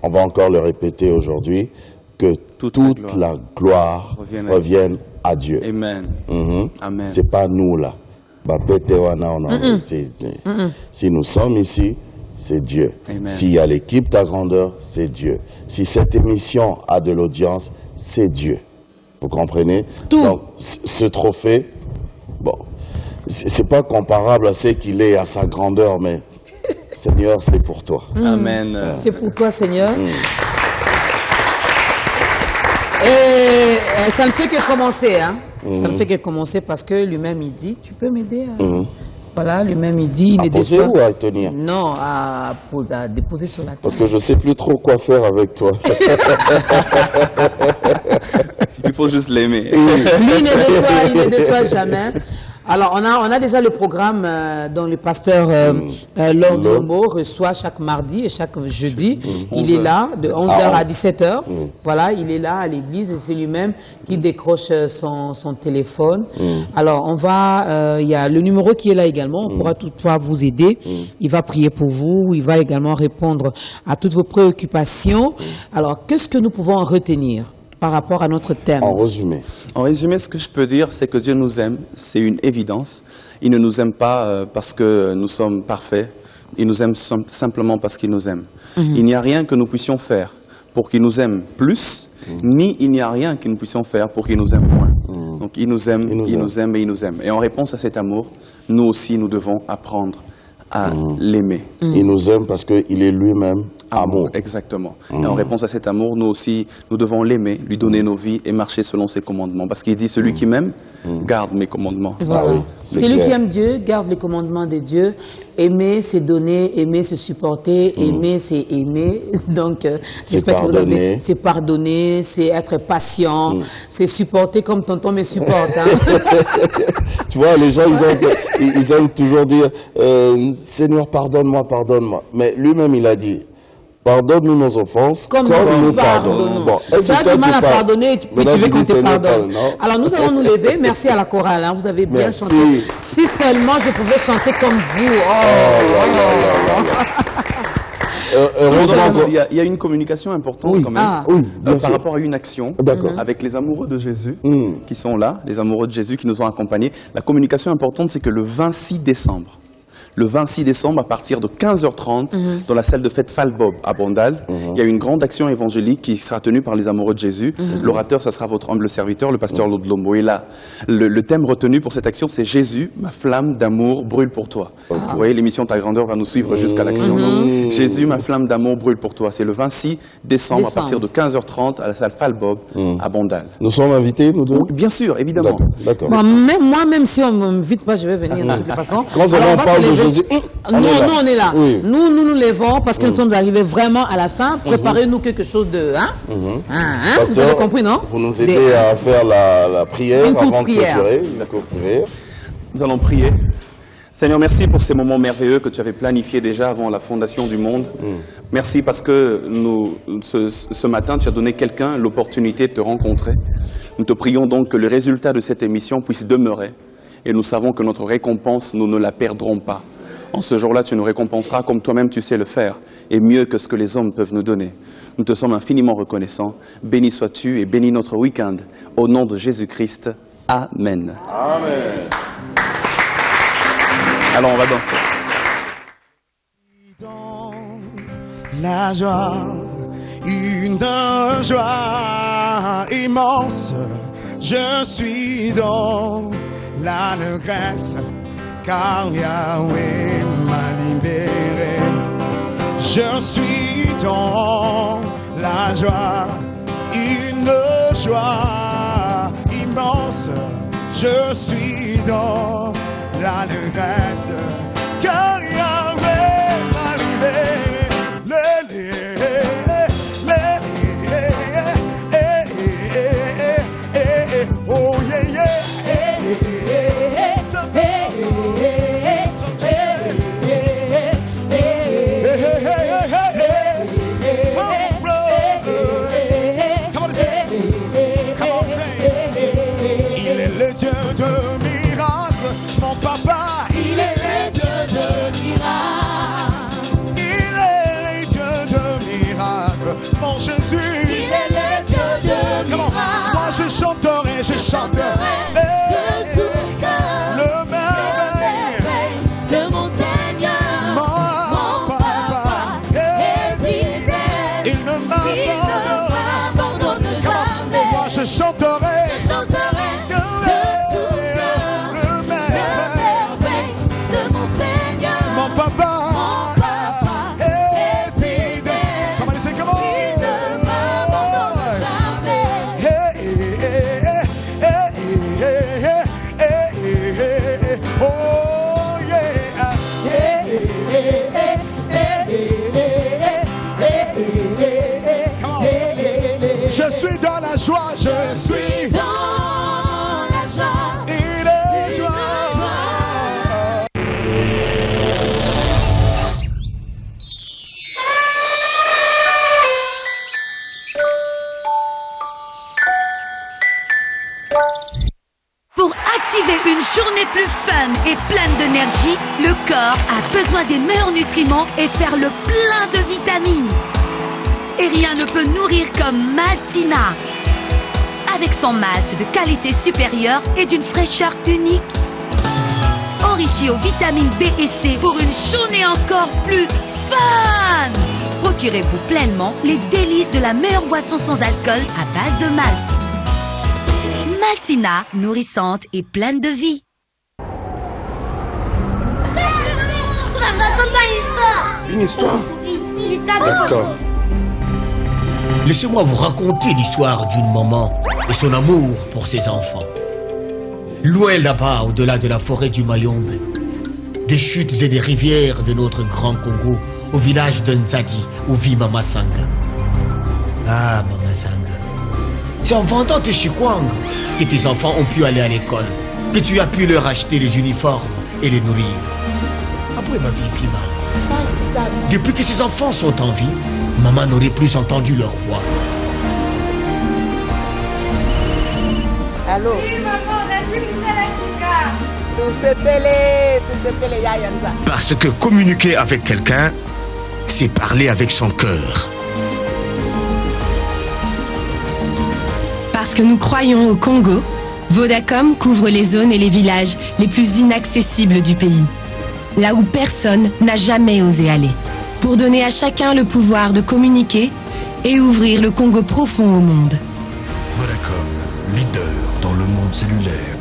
on va encore le répéter aujourd'hui, que toute la gloire revienne à Dieu. Amen. Amen. C'est pas nous là. Si nous sommes ici, c'est Dieu. S'il y a l'équipe Ta Grandeur, c'est Dieu. Si cette émission a de l'audience, c'est Dieu. Vous comprenez? Donc, ce trophée, bon, c'est pas comparable à ce qu'il est à sa grandeur, mais Seigneur, c'est pour toi. Amen. C'est pour toi, Seigneur. Et ça ne fait que commencer, hein. Ça ne fait que commencer parce que lui-même, il dit, tu peux m'aider Voilà, lui-même, il dit... À poser ou à tenir? Non, à déposer sur la table. Parce que je ne sais plus trop quoi faire avec toi. Il faut juste l'aimer. Lui, il ne déçoit jamais. Alors, on a déjà le programme dont le pasteur Lord Lombo reçoit chaque mardi et chaque jeudi. Il est là de 11h à 17h. Voilà, il est là à l'église et c'est lui-même qui décroche son téléphone. Alors, il y a le numéro qui est là également. On pourra toutefois vous aider. Il va prier pour vous. Il va également répondre à toutes vos préoccupations. Alors, qu'est-ce que nous pouvons en retenir par rapport à notre thème? En résumé. En résumé, ce que je peux dire, c'est que Dieu nous aime. C'est une évidence. Il ne nous aime pas parce que nous sommes parfaits. Il nous aime simplement parce qu'il nous aime. Il n'y a rien que nous puissions faire pour qu'il nous aime plus, ni il n'y a rien que nous puissions faire pour qu'il nous aime moins. Donc il nous aime, il nous aime et il nous aime. Et en réponse à cet amour, nous aussi, nous devons apprendre à l'aimer. Il nous aime parce qu'il est lui-même amour. Exactement. Et en réponse à cet amour, nous aussi, nous devons l'aimer, lui donner nos vies et marcher selon ses commandements. Parce qu'il dit, celui qui m'aime, garde mes commandements. Voilà. Celui qui aime Dieu, garde les commandements de Dieu. Aimer, c'est donner. Aimer, c'est supporter. Aimer, c'est aimer. Donc, j'espère que vous avez... C'est pardonner, c'est être patient, c'est supporter comme tonton me supporte. Hein. Tu vois, les gens, ils aiment toujours dire Seigneur, pardonne-moi, pardonne-moi. Mais lui-même, il a dit pardonne-nous nos offenses comme nous pardonnons. Bon, tu as du mal à pardonner, puis tu veux qu'on te pardonne. Alors nous allons nous lever. Merci à la chorale. Hein. Vous avez bien chanté. Si seulement je pouvais chanter comme vous. Heureusement, il y a une communication importante quand même par rapport à une action avec les amoureux de Jésus qui sont là, les amoureux de Jésus qui nous ont accompagnés. La communication importante, c'est que le 26 décembre, le 26 décembre à partir de 15h30 dans la salle de fête Falbob à Bandal. Il y a une grande action évangélique qui sera tenue par les amoureux de Jésus. L'orateur, ça sera votre humble serviteur, le pasteur Lodlombo. Et là, le thème retenu pour cette action, c'est Jésus, ma flamme d'amour brûle pour toi. Vous voyez, l'émission Ta Grandeur va nous suivre jusqu'à l'action. Donc, Jésus, ma flamme d'amour brûle pour toi. C'est le 26 décembre à partir de 15h30 à la salle Falbob à Bandal. Nous sommes invités, nous deux? Oui, bien sûr, évidemment. D'accord. Bon, même si on ne m'invite pas, je vais venir de toute façon. Quand on parle de Jésus, nous, on est là. Oui. Nous lèvons parce que nous sommes arrivés vraiment à la fin. Préparez-nous quelque chose de... Pasteur, vous avez compris, non? Vous nous aidez à faire la prière avant de clôturer. Nous allons prier. Seigneur, merci pour ces moments merveilleux que tu avais planifiés déjà avant la fondation du monde. Merci parce que ce matin, tu as donné quelqu'un l'opportunité de te rencontrer. Nous te prions donc que le résultat de cette émission puisse demeurer. Et nous savons que notre récompense, nous ne la perdrons pas. En ce jour-là, tu nous récompenseras comme toi-même tu sais le faire, et mieux que ce que les hommes peuvent nous donner. Nous te sommes infiniment reconnaissants. Béni sois-tu et bénis notre week-end. Au nom de Jésus-Christ. Amen. Amen. Alors, on va danser. Dans la joie, une joie immense, je suis dans l'allégresse, car Yahweh m'a libéré. Je suis dans la joie, une joie immense, je suis dans l'allégresse, car Yahweh m'a libéré. Oh yeah yeah. Il est le Dieu de miracles, mon papa. Il est le Dieu de miracles. Il est le Dieu de miracles, mon Jésus. Il est le Dieu de miracles. Moi je chanterai de tout cœur le merveille de mon Seigneur. Mon papa est fidèle. Il ne m'abandonne jamais. Moi je chanterai. Je suis dans la joie, je suis dans la joie. Il est joie. Pour activer une journée plus fun et pleine d'énergie, le corps a besoin des meilleurs nutriments et faire le plein de vitamines. Et rien ne peut nourrir comme Maltina. Avec son malt de qualité supérieure et d'une fraîcheur unique. Enrichi aux vitamines B et C pour une journée encore plus fun. Procurez-vous pleinement les délices de la meilleure boisson sans alcool à base de malt. Maltina, nourrissante et pleine de vie. Une histoire? Oui, d'accord. Laissez-moi vous raconter l'histoire d'une maman et son amour pour ses enfants. Loin là-bas, au-delà de la forêt du Mayombe, des chutes et des rivières de notre grand Congo, au village de Nzadi, où vit Mama Sanga. Ah, Mama Sanga, c'est en vendant tes chikwang que tes enfants ont pu aller à l'école, que tu as pu leur acheter les uniformes et les nourrir. Après ma vie, Pima, depuis que ces enfants sont en vie, maman n'aurait plus entendu leur voix. Allô? Oui, maman, on a dit que Parce que communiquer avec quelqu'un, c'est parler avec son cœur. Parce que nous croyons au Congo, Vodacom couvre les zones et les villages les plus inaccessibles du pays. là où personne n'a jamais osé aller, pour donner à chacun le pouvoir de communiquer et ouvrir le Congo profond au monde. Vodacom, leader dans le monde cellulaire.